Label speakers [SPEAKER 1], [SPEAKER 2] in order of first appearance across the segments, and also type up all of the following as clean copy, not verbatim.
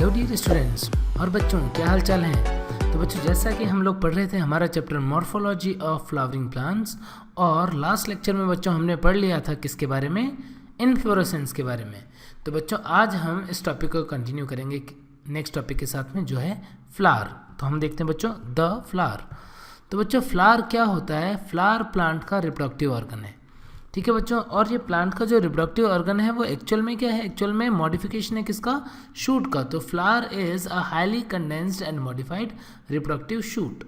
[SPEAKER 1] Hello dear students और बच्चों, क्या हाल चाल हैं। तो बच्चों, जैसा कि हम लोग पढ़ रहे थे हमारा chapter morphology of flowering plants, और लास्ट लेक्चर में बच्चों हमने पढ़ लिया था किसके बारे में, इनफ्लोरेसेंस के बारे में। तो बच्चों आज हम इस टॉपिक को कंटिन्यू करेंगे नेक्स्ट टॉपिक के साथ में, जो है फ्लावर। तो हम देखते हैं बच्चों द फ्लावर। तो बच्चों फ्लावर क्या होता है? फ्लावर प्लांट का रिप्रोडक्टिव ऑर्गन है, ठीक है बच्चों। और ये प्लांट का जो रिप्रोडक्टिव ऑर्गन है वो एक्चुअल में क्या है? एक्चुअल में मॉडिफिकेशन है किसका? शूट का। तो flower is a highly condensed and modified reproductive shoot.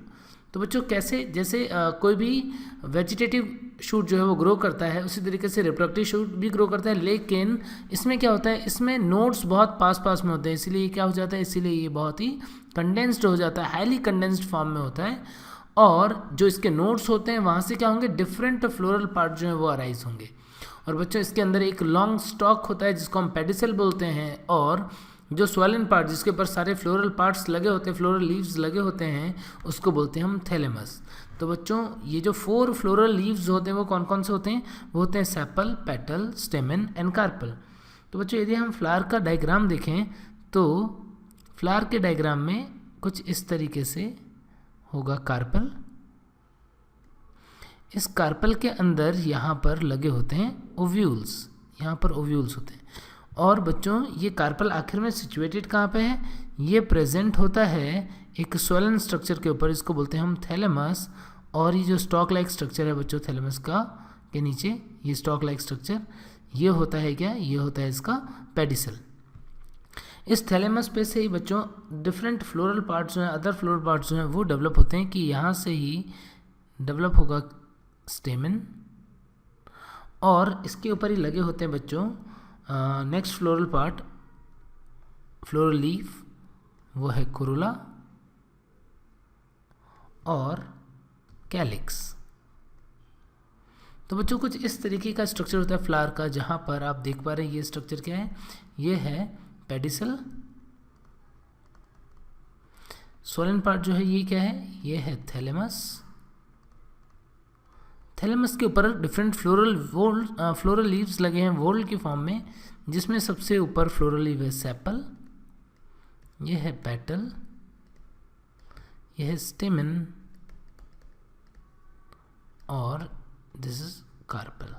[SPEAKER 1] तो बच्चों कैसे, जैसे कोई भी वेजिटेटिव शूट जो है वो ग्रो करता है, उसी तरीके से रिप्रोडक्टिव शूट भी ग्रो करता है, लेकिन इसमें क्या होता है, इसमें नोड्स बहुत पास में होते हैं, इसीलिए क्या हो जाता है, इसीलिए ये बहुत ही कंडेंस्ड हो जाता है, हाईली कंडेंस्ड फॉर्म में होता है। और जो इसके नोड्स होते हैं वहाँ से क्या होंगे, डिफरेंट फ्लोरल पार्ट जो है वो अराइज होंगे। और बच्चों इसके अंदर एक लॉन्ग स्टॉक होता है जिसको हम पेडिसल बोलते हैं, और जो स्वेलन पार्ट जिसके ऊपर सारे फ्लोरल पार्ट्स लगे होते हैं, फ्लोरल लीव्स लगे होते हैं, उसको बोलते हैं हम थैलेमस। तो बच्चों ये जो 4 फ्लोरल लीव्स होते हैं वो कौन कौन से होते हैं? वो होते हैं sepal, petal, stamen and carpel. तो बच्चों यदि हम फ्लावर का डायग्राम देखें तो फ्लावर के डायग्राम में कुछ इस तरीके से होगा कार्पल। इस कार्पल के अंदर यहाँ पर लगे होते हैं ओव्यूल्स, यहाँ पर ओव्यूल्स होते हैं। और बच्चों ये कार्पल आखिर में सिचुएटेड कहाँ पे है? ये प्रेजेंट होता है एक स्वेलन स्ट्रक्चर के ऊपर, इसको बोलते हैं हम थैलेमस। और ये जो स्टॉक लाइक स्ट्रक्चर है बच्चों थैलेमस का के नीचे, ये स्टॉक लाइक स्ट्रक्चर, ये होता है क्या? ये होता है इसका पेडिसल। इस थैलेमस पे से ही बच्चों डिफरेंट फ्लोरल पार्ट्स जो हैं, अदर फ्लोरल पार्ट्स जो हैं वो डेवलप होते हैं, कि यहाँ से ही डेवलप होगा स्टेमन, और इसके ऊपर ही लगे होते हैं बच्चों next floral part, floral leaf, वो है कोरोला और कैलिक्स। तो बच्चों कुछ इस तरीके का स्ट्रक्चर होता है फ्लावर का, जहाँ पर आप देख पा रहे हैं ये स्ट्रक्चर क्या है, ये है पेडिसल। सोलन पार्ट जो है ये क्या है? ये है थैलेमस। थैलेमस के ऊपर डिफरेंट फ्लोरल लीव्स लगे हैं वोल्ड की फॉर्म में, जिसमें सबसे ऊपर फ्लोरल लीव है सेपल, ये है पेटल, ये है स्टेमन, और दिस इज कार्पल।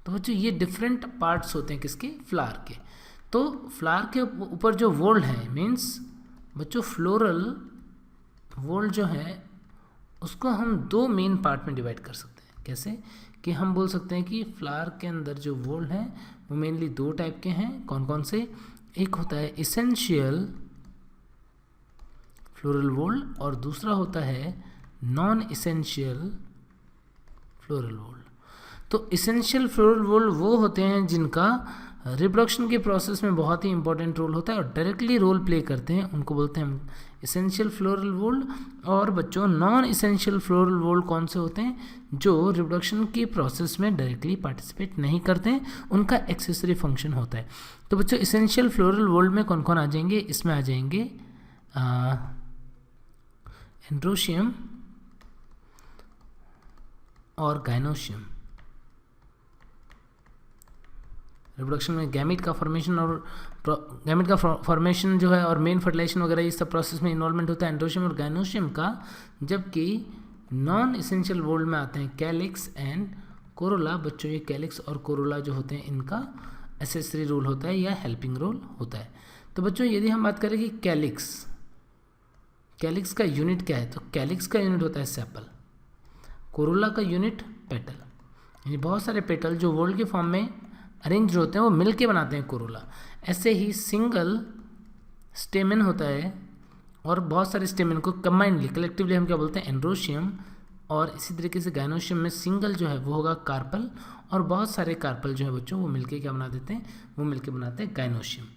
[SPEAKER 1] तो बच्चों ये डिफरेंट पार्ट्स होते हैं किसके? फ्लावर के। तो फ्लावर के ऊपर जो वोल्ड है, मीन्स बच्चों फ्लोरल वोल्ड जो है उसको हम 2 मेन पार्ट में डिवाइड कर सकते हैं। कैसे? कि हम बोल सकते हैं कि फ्लावर के अंदर जो वोल्ड हैं वो मेनली 2 टाइप के हैं। कौन कौन से? एक होता है इसेंशियल फ्लोरल वोल्ड, और दूसरा होता है नॉन इसेंशियल फ्लोरल वोल्ड। तो इसेंशियल फ्लोरल वोल्ड वो होते हैं जिनका रिप्रोडक्शन के प्रोसेस में बहुत ही इंपॉर्टेंट रोल होता है और डायरेक्टली रोल प्ले करते हैं, उनको बोलते हैं हम इसेंशियल फ्लोरल वोल्ड। और बच्चों नॉन इसेंशियल फ्लोरल वोल्ड कौन से होते हैं? जो रिप्रोडक्शन की प्रोसेस में डायरेक्टली पार्टिसिपेट नहीं करते हैं, उनका एक्सेसरी फंक्शन होता है। तो बच्चों इसेंशियल फ्लोरल वोल्ड में कौन कौन आ जाएंगे? इसमें आ जाएंगे एंड्रोशियम और गाइनोशियम। रिप्रोडक्शन में गैमेट का फॉर्मेशन और गैमेट का फॉर्मेशन जो है और मेन फर्टिलाइजेशन वगैरह इस सब प्रोसेस में इन्वॉल्वमेंट होता है एंड्रोशियम और गाइनोशियम का। जबकि नॉन इसेंशियल वोल्ड में आते हैं कैलिक्स एंड कोरोला। बच्चों ये कैलिक्स और कोरोला जो होते हैं इनका एसेसरी रोल होता है या हेल्पिंग रोल होता है। तो बच्चों यदि हम बात करें कि कैलिक्स का यूनिट क्या है, तो कैलिक्स का यूनिट होता है सेपल, कोरोला का यूनिट पेटल। यानी बहुत सारे पेटल जो वोल्ड के फॉर्म में अरेंज होते हैं वो मिलके बनाते हैं कोरोला। ऐसे ही सिंगल स्टेमन होता है और बहुत सारे स्टेमन को कंबाइंडली कलेक्टिवली हम क्या बोलते हैं? एंड्रोशियम। और इसी तरीके से गाइनोशियम में सिंगल जो है वो होगा कार्पल, और बहुत सारे कार्पल जो है बच्चों वो मिलके क्या बना देते हैं? वो मिलके बनाते हैं गाइनोशियम।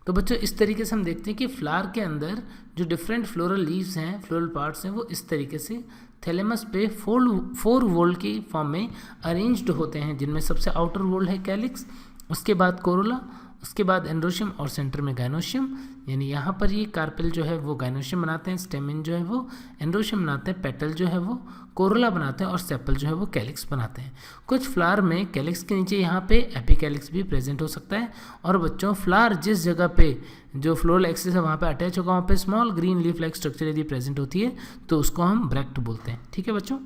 [SPEAKER 1] तो बच्चों इस तरीके से हम देखते हैं कि फ्लावर के अंदर जो डिफरेंट फ्लोरल लीव्स हैं, फ्लोरल पार्ट्स हैं, वो इस तरीके से थैलेमस पे 4 वोल्ड की फॉर्म में अरेंज्ड होते हैं, जिनमें सबसे आउटर वोल्ड है कैलिक्स, उसके बाद कोरोला, उसके बाद एंड्रोशियम और सेंटर में गाइनोशियम, यानी यहाँ पर ये कार्पेल जो है वो गाइनोशियम बनाते हैं, स्टेमिन जो है वो एंड्रोशियम बनाते हैं, पेटल जो है वो कोरोला बनाते हैं और सेपल जो है वो कैलिक्स बनाते हैं। कुछ फ्लावर में कैलिक्स के नीचे यहाँ पे एपिकैलिक्स भी प्रेजेंट हो सकता है। और बच्चों फ्लावर जिस जगह पे जो फ्लोरल एक्सिस है वहाँ पे अटैच होगा, वहाँ पे small green leaf like structure यदि प्रेजेंट होती है तो उसको हम ब्रैक्ट बोलते हैं। ठीक है बच्चों,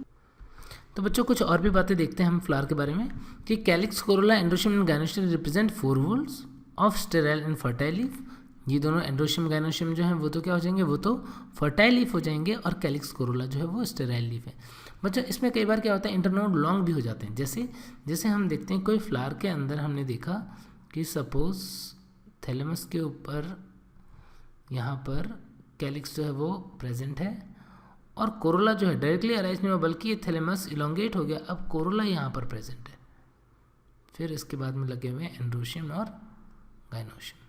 [SPEAKER 1] तो बच्चों कुछ और भी बातें देखते हैं हम फ्लावर के बारे में कि calyx, corolla, androecium and gynoecium represent 4 whorls of sterile and fertile leaf. ये दोनों एंड्रोशियम गाइनोशियम जो है वो तो क्या हो जाएंगे, वो तो फर्टाइल लीफ हो जाएंगे, और कैलिक्स कोरोला जो है वो स्टेराइल लीफ है। बच्चों इसमें कई बार क्या होता है, इंटरनोड लॉन्ग भी हो जाते हैं। जैसे हम देखते हैं कोई फ्लावर के अंदर हमने देखा कि सपोज थैलेमस के ऊपर यहाँ पर कैलिक्स जो है वो प्रेजेंट है और कोरोला जो है डायरेक्टली अराइज नहीं हुआ, बल्कि ये थैलेमस इलोंगेट हो गया, अब कोरोला यहाँ पर प्रेजेंट है। फिर इसके बाद में लगे हुए हैं एंड्रोशियम और गाइनोशियम।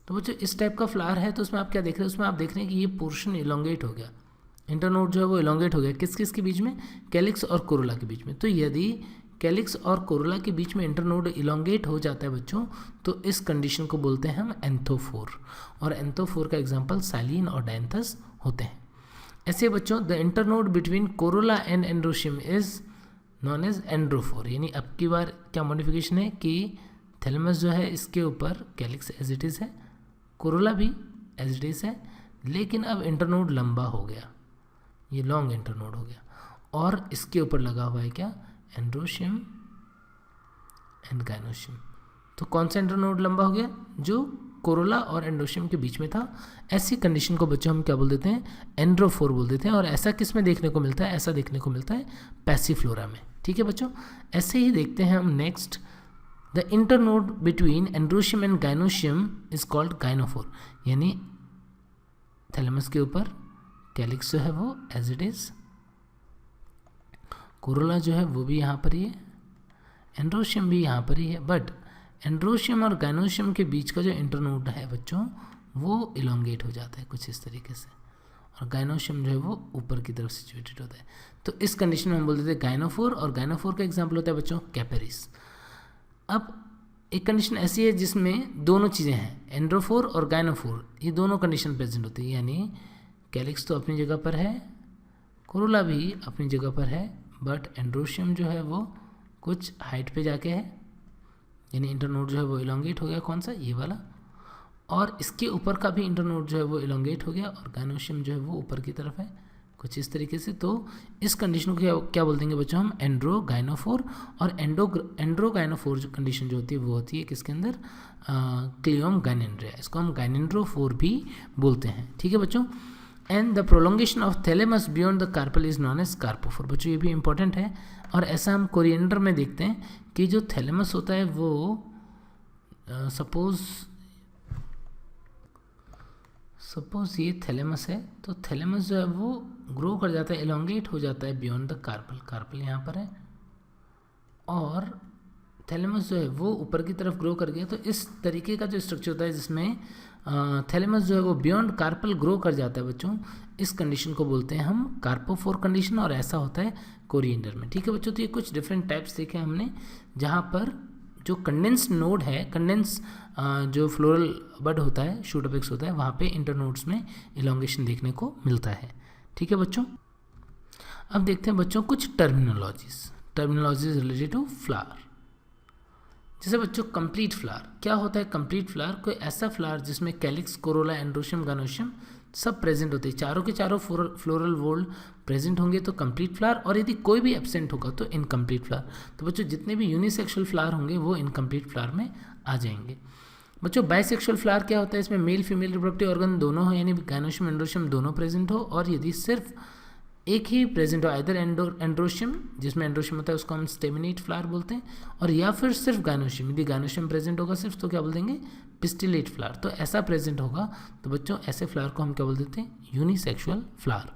[SPEAKER 1] तो बच्चों इस टाइप का फ्लावर है तो उसमें आप क्या देख रहे हैं, उसमें आप देख रहे हैं कि ये पोर्शन इलोंगेट हो गया, इंटरनोड जो है वो इलोंगेट हो गया। किस किस के बीच में, कैलिक्स और कोरोला के बीच में। तो यदि कैलिक्स और कोरोला के बीच में इंटरनोड इलोंगेट हो जाता है बच्चों, तो इस कंडीशन को बोलते हैं हम एंथोफोर, और एंथोफोर का एग्जाम्पल साइलिन और डायंथस होते हैं। ऐसे बच्चों the internode between corolla and androecium is known as androphore, यानी अब की बार क्या मॉडिफिकेशन है कि थैलेमस जो है इसके ऊपर कैलिक्स एज इट इज़ है, कोरोला भी एज इट इज़ है, लेकिन अब इंटरनोड लंबा हो गया, ये लॉन्ग इंटरनोड हो गया, और इसके ऊपर लगा हुआ है क्या, एंड्रोशियम एंड गाइनोशियम। तो कौन सा इंटरनोड लंबा हो गया, जो कोरोला और एंड्रोशियम के बीच में था। ऐसी कंडीशन को बच्चों हम क्या बोल देते हैं, एंड्रोफोर बोल देते हैं। और ऐसा किस में देखने को मिलता है, ऐसा देखने को मिलता है पैसिफ्लोरा में। ठीक है बच्चों, ऐसे ही देखते हैं हम next, the internode between androecium and gynoecium is called gynophore, यानी थैलेमस के ऊपर कैलिक्स जो है वो एज इट इज, कोरोला जो है वो भी यहाँ पर ही है, एंड्रोशियम भी यहाँ पर ही है, बट एंड्रोशियम और गाइनोशियम के बीच का जो इंटरनोड है बच्चों वो इलोंगेट हो जाता है कुछ इस तरीके से, और गाइनोशियम जो है वो ऊपर की तरफ सिचुएटेड होता है। तो इस कंडीशन में हम बोल देते हैं गाइनोफोर, और गाइनोफोर का एग्जाम्पल होता है बच्चों कैपेरिस। अब एक कंडीशन ऐसी है जिसमें दोनों चीज़ें हैं, एंड्रोफोर और गाइनोफोर, ये दोनों कंडीशन प्रेजेंट होती है, यानी कैलिक्स तो अपनी जगह पर है, कोरोला भी अपनी जगह पर है, बट एंड्रोशियम जो है वो कुछ हाइट पे जाके है, यानी इंटरनोड जो है वो इलोंगेट हो गया, कौन सा, ये वाला, और इसके ऊपर का भी इंटरनोड जो है वो इलोंगेट हो गया, और गाइनोशियम जो है वो ऊपर की तरफ है, कुछ इस तरीके से। तो इस कंडीशन को क्या बोल देंगे बच्चों हम, एंड्रो गाइनोफोर। और एंड्रो गाइनोफोर जो कंडीशन जो होती है वो होती है किसके अंदर, क्लियोम गाइनेंड्रिया, इसको हम गाइनेंड्रोफोर भी बोलते हैं। ठीक है बच्चों, and the prolongation of thalamus beyond the carpel is known as carpophore. बच्चों ये भी इंपॉर्टेंट है, और ऐसा हम कोरिएंडर में देखते हैं कि जो थैलेमस होता है वो सपोज ये थैलेमस है, तो थैलेमस जो है वो ग्रो कर जाता है, एलोंगेट हो जाता है बियॉन्ड द कार्पल, कार्पल यहाँ पर है, और थैलेमस जो है वो ऊपर की तरफ ग्रो कर गया। तो इस तरीके का जो स्ट्रक्चर होता है जिसमें थैलेमस जो है वो बियॉन्ड कार्पल ग्रो कर जाता है बच्चों, इस कंडीशन को बोलते हैं हम कार्पोफोर कंडीशन, और ऐसा होता है कोरिएंडर में। ठीक है बच्चों, तो ये कुछ डिफरेंट टाइप्स देखे हमने, जहाँ पर जो कंडेंस नोड है, कंडेंस जो फ्लोरल बड होता है, शूट अपेक्स होता है, वहाँ पे इंटरनोड्स में इलोंगेशन देखने को मिलता है। ठीक है बच्चों, अब देखते हैं बच्चों कुछ टर्मिनोलॉजीज रिलेटेड टू फ्लावर। जैसे बच्चों कंप्लीट फ्लावर, क्या होता है कंप्लीट फ्लावर, कोई ऐसा फ्लावर जिसमें कैलिक्स, कोरोला, एंड्रोशियम, गाइनोशियम सब प्रेजेंट होते हैं, चारों के चारों फ्लोरल वोल्ड प्रेजेंट होंगे तो कंप्लीट फ्लावर, और यदि कोई भी एब्सेंट होगा तो इनकम्प्लीट फ्लावर। तो बच्चों जितने भी यूनिसेक्सुअल फ्लावर होंगे वो इनकम्प्लीट फ्लावर में आ जाएंगे। बच्चों बाइसेक्सुअल फ्लावर क्या होता है, इसमें मेल फीमेल रिप्रोडक्टिव ऑर्गन दोनों हो, यानी गाइनोशियम एंड्रोशियम दोनों प्रेजेंट हो, और यदि सिर्फ एक ही प्रेजेंट हो, आइदर एंड्रोशियम, जिसमें एंड्रोशियम होता है उसको हम स्टेमिनेट फ्लावर बोलते हैं, और या फिर सिर्फ गाइनोशियम, यदि गाइनोशियम प्रेजेंट होगा सिर्फ तो क्या बोल देंगे, पिस्टिलेट फ्लावर। तो ऐसा प्रेजेंट होगा तो बच्चों ऐसे फ्लावर को हम क्या बोल देते हैं, यूनिसेक्सुअल फ्लावर।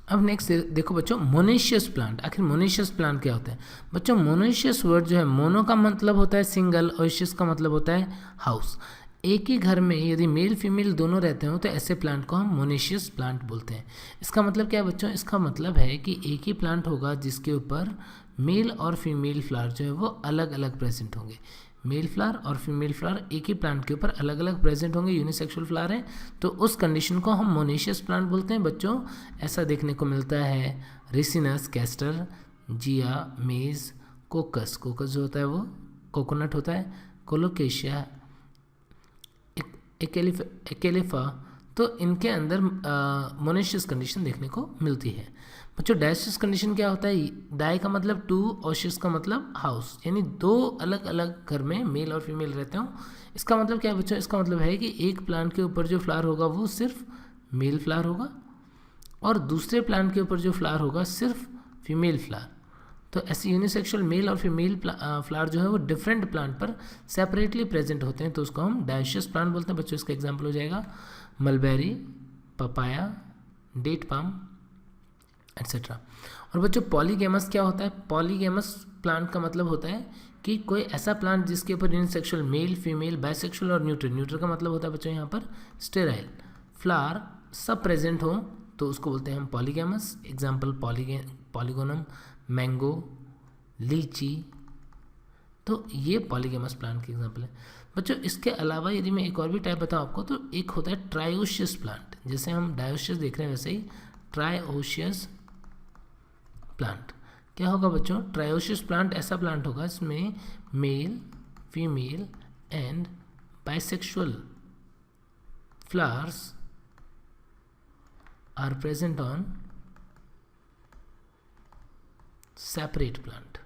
[SPEAKER 1] अब नेक्स्ट देखो बच्चों मोनेशियस प्लांट। आखिर मोनेशियस प्लांट क्या होता है बच्चों, मोनेशियस वर्ड जो है, मोनो का मतलब होता है सिंगल, और ओशियस का मतलब होता है हाउस। एक ही घर में यदि मेल फीमेल दोनों रहते हो तो ऐसे प्लांट को हम मोनेशियस प्लांट बोलते हैं। इसका मतलब क्या है बच्चों, इसका मतलब है कि एक ही प्लांट होगा जिसके ऊपर मेल और फीमेल फ्लावर जो है वो अलग अलग प्रेजेंट होंगे। मेल फ्लावर और फीमेल फ्लावर एक ही प्लांट के ऊपर अलग अलग प्रेजेंट होंगे, यूनिसेक्सुअल फ्लावर हैं, तो उस कंडीशन को हम मोनेशियस प्लांट बोलते हैं बच्चों। ऐसा देखने को मिलता है रिसिनस, कैस्टर, जिया, मेज, कोकस, कोकस जो होता है वो कोकोनट होता है, कोलोकेशिया, एकेलिफा, तो इनके अंदर मोनेशियस कंडीशन देखने को मिलती है बच्चों। डायोसियस कंडीशन क्या होता है? डाई का मतलब टू, ओशियस का मतलब हाउस, यानी दो अलग अलग घर में मेल और फीमेल रहते हो। इसका मतलब क्या है बच्चों? इसका मतलब है कि एक प्लांट के ऊपर जो फ्लावर होगा वो सिर्फ मेल फ्लावर होगा और दूसरे प्लांट के ऊपर जो फ्लावर होगा सिर्फ फीमेल फ्लावर। तो ऐसे यूनिसेक्सुअल मेल और फीमेल फ्लावर जो है वो डिफरेंट प्लांट पर सेपरेटली प्रेजेंट होते हैं, तो उसको हम डायोसियस प्लांट बोलते हैं बच्चों। इसका एग्जांपल हो जाएगा mulberry, papaya, date palm etcetera. और बच्चों पॉलीगैमस क्या होता है? पॉलीगैमस प्लांट का मतलब होता है कि कोई ऐसा प्लांट जिसके ऊपर यूनिसेक्सुअल मेल, फीमेल, बाइसेक्सुअल और न्यूट्रल, न्यूट्रल का मतलब होता है बच्चों यहाँ पर स्टेराइल, फ्लावर सब प्रेजेंट हो तो उसको बोलते हैं हम पॉलीगैमस। एग्जाम्पल पॉलीगोनम, मैंगो, लीची, तो ये पॉलीगैमस प्लांट के एग्जाम्पल है बच्चों। इसके अलावा यदि मैं एक और भी टाइप बताऊँ आपको तो एक होता है ट्रायोशियस प्लांट, जैसे हम डायोशियस देख रहे हैं वैसे ही ट्रायोशियस प्लांट क्या होगा बच्चों? ट्रायोशियस प्लांट ऐसा प्लांट होगा जिसमें male, female and bisexual flowers are present on separate plant.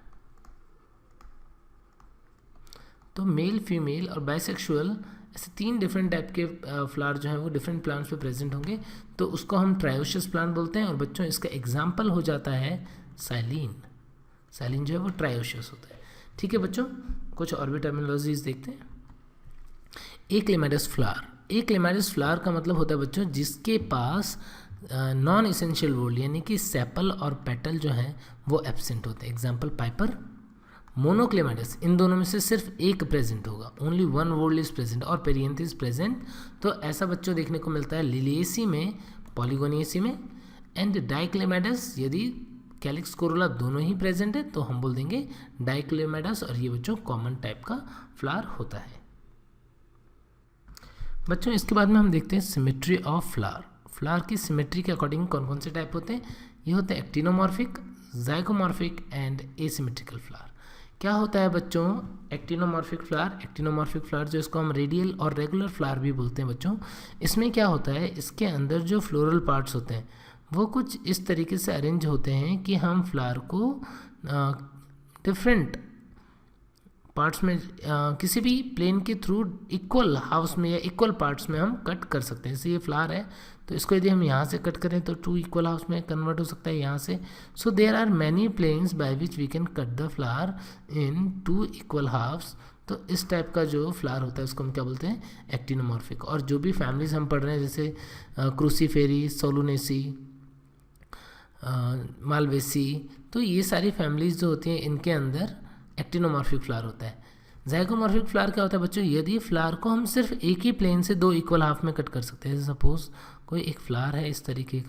[SPEAKER 1] तो मेल, फीमेल और बाइसेक्सुअल ऐसे तीन डिफरेंट टाइप के फ्लावर जो है वो डिफरेंट प्लांट्स पे प्रेजेंट होंगे, तो उसको हम ट्रायोशियस प्लांट बोलते हैं। और बच्चों इसका एग्जाम्पल हो जाता है साइलिन। साइलिन जो है वो ट्रायोशियस होता है। ठीक है बच्चों, कुछ और भी टर्मिनोलॉजीज देखते हैं। एक्लेमेडस फ्लावर। एक्लेमेडस फ्लावर का मतलब होता है बच्चों जिसके पास नॉन एसेंशियल वोल्ड यानी कि सेपल और पेटल जो है वो एब्सेंट होते हैं। एग्जाम्पल पाइपर, मोनोक्लेमेडस, इन दोनों में से सिर्फ एक प्रेजेंट होगा, only one whorl is present, और पेरियंथिस प्रेजेंट। तो ऐसा बच्चों देखने को मिलता है लिलिएसी में, पॉलीगोनिएसी में। एंड डाइक्लेमेडस, यदि कैलिक्स कोरोला दोनों ही प्रेजेंट है तो हम बोल देंगे डाइक्लेमेडस, और ये बच्चों कॉमन टाइप का फ्लावर होता है बच्चों। इसके बाद में हम देखते हैं सिमेट्री ऑफ फ्लावर। फ्लावर की सिमेट्री के अकॉर्डिंग कौन कौन से टाइप होते हैं? ये होते हैं actinomorphic, zygomorphic and asymmetrical flower. क्या होता है बच्चों एक्टिनोमॉर्फिक फ्लावर? एक्टिनोमॉर्फिक फ्लावर जो इसको हम रेडियल और रेगुलर फ्लावर भी बोलते हैं बच्चों। इसमें क्या होता है, इसके अंदर जो फ्लोरल पार्ट्स होते हैं वो कुछ इस तरीके से अरेंज होते हैं कि हम फ्लावर को डिफरेंट पार्ट्स में किसी भी प्लेन के थ्रू इक्वल हाउस में या इक्वल पार्ट्स में हम कट कर सकते हैं। जैसे ये फ्लावर है तो इसको यदि हम यहाँ से कट करें तो टू इक्वल हाउस में कन्वर्ट हो सकता है यहाँ से। So there are many planes by which we can cut the flower in two equal halves. तो इस टाइप का जो फ्लावर होता है उसको हम क्या बोलते हैं? एक्टिनोमॉर्फिक। और जो भी फैमिलीज हम पढ़ रहे हैं जैसे क्रूसीफेरी, सोलुनेसी, मालवेसी, तो ये सारी फैमिलीज जो होती हैं इनके अंदर एक्टिनोमॉर्फिक फ्लावर होता है। जाइगोमॉर्फिक फ्लावर क्या होता है बच्चों? यदि फ्लावर को हम सिर्फ एक ही प्लेन से दो इक्वल हाफ में कट कर सकते हैं। सपोज कोई एक फ्लावर है इस तरीके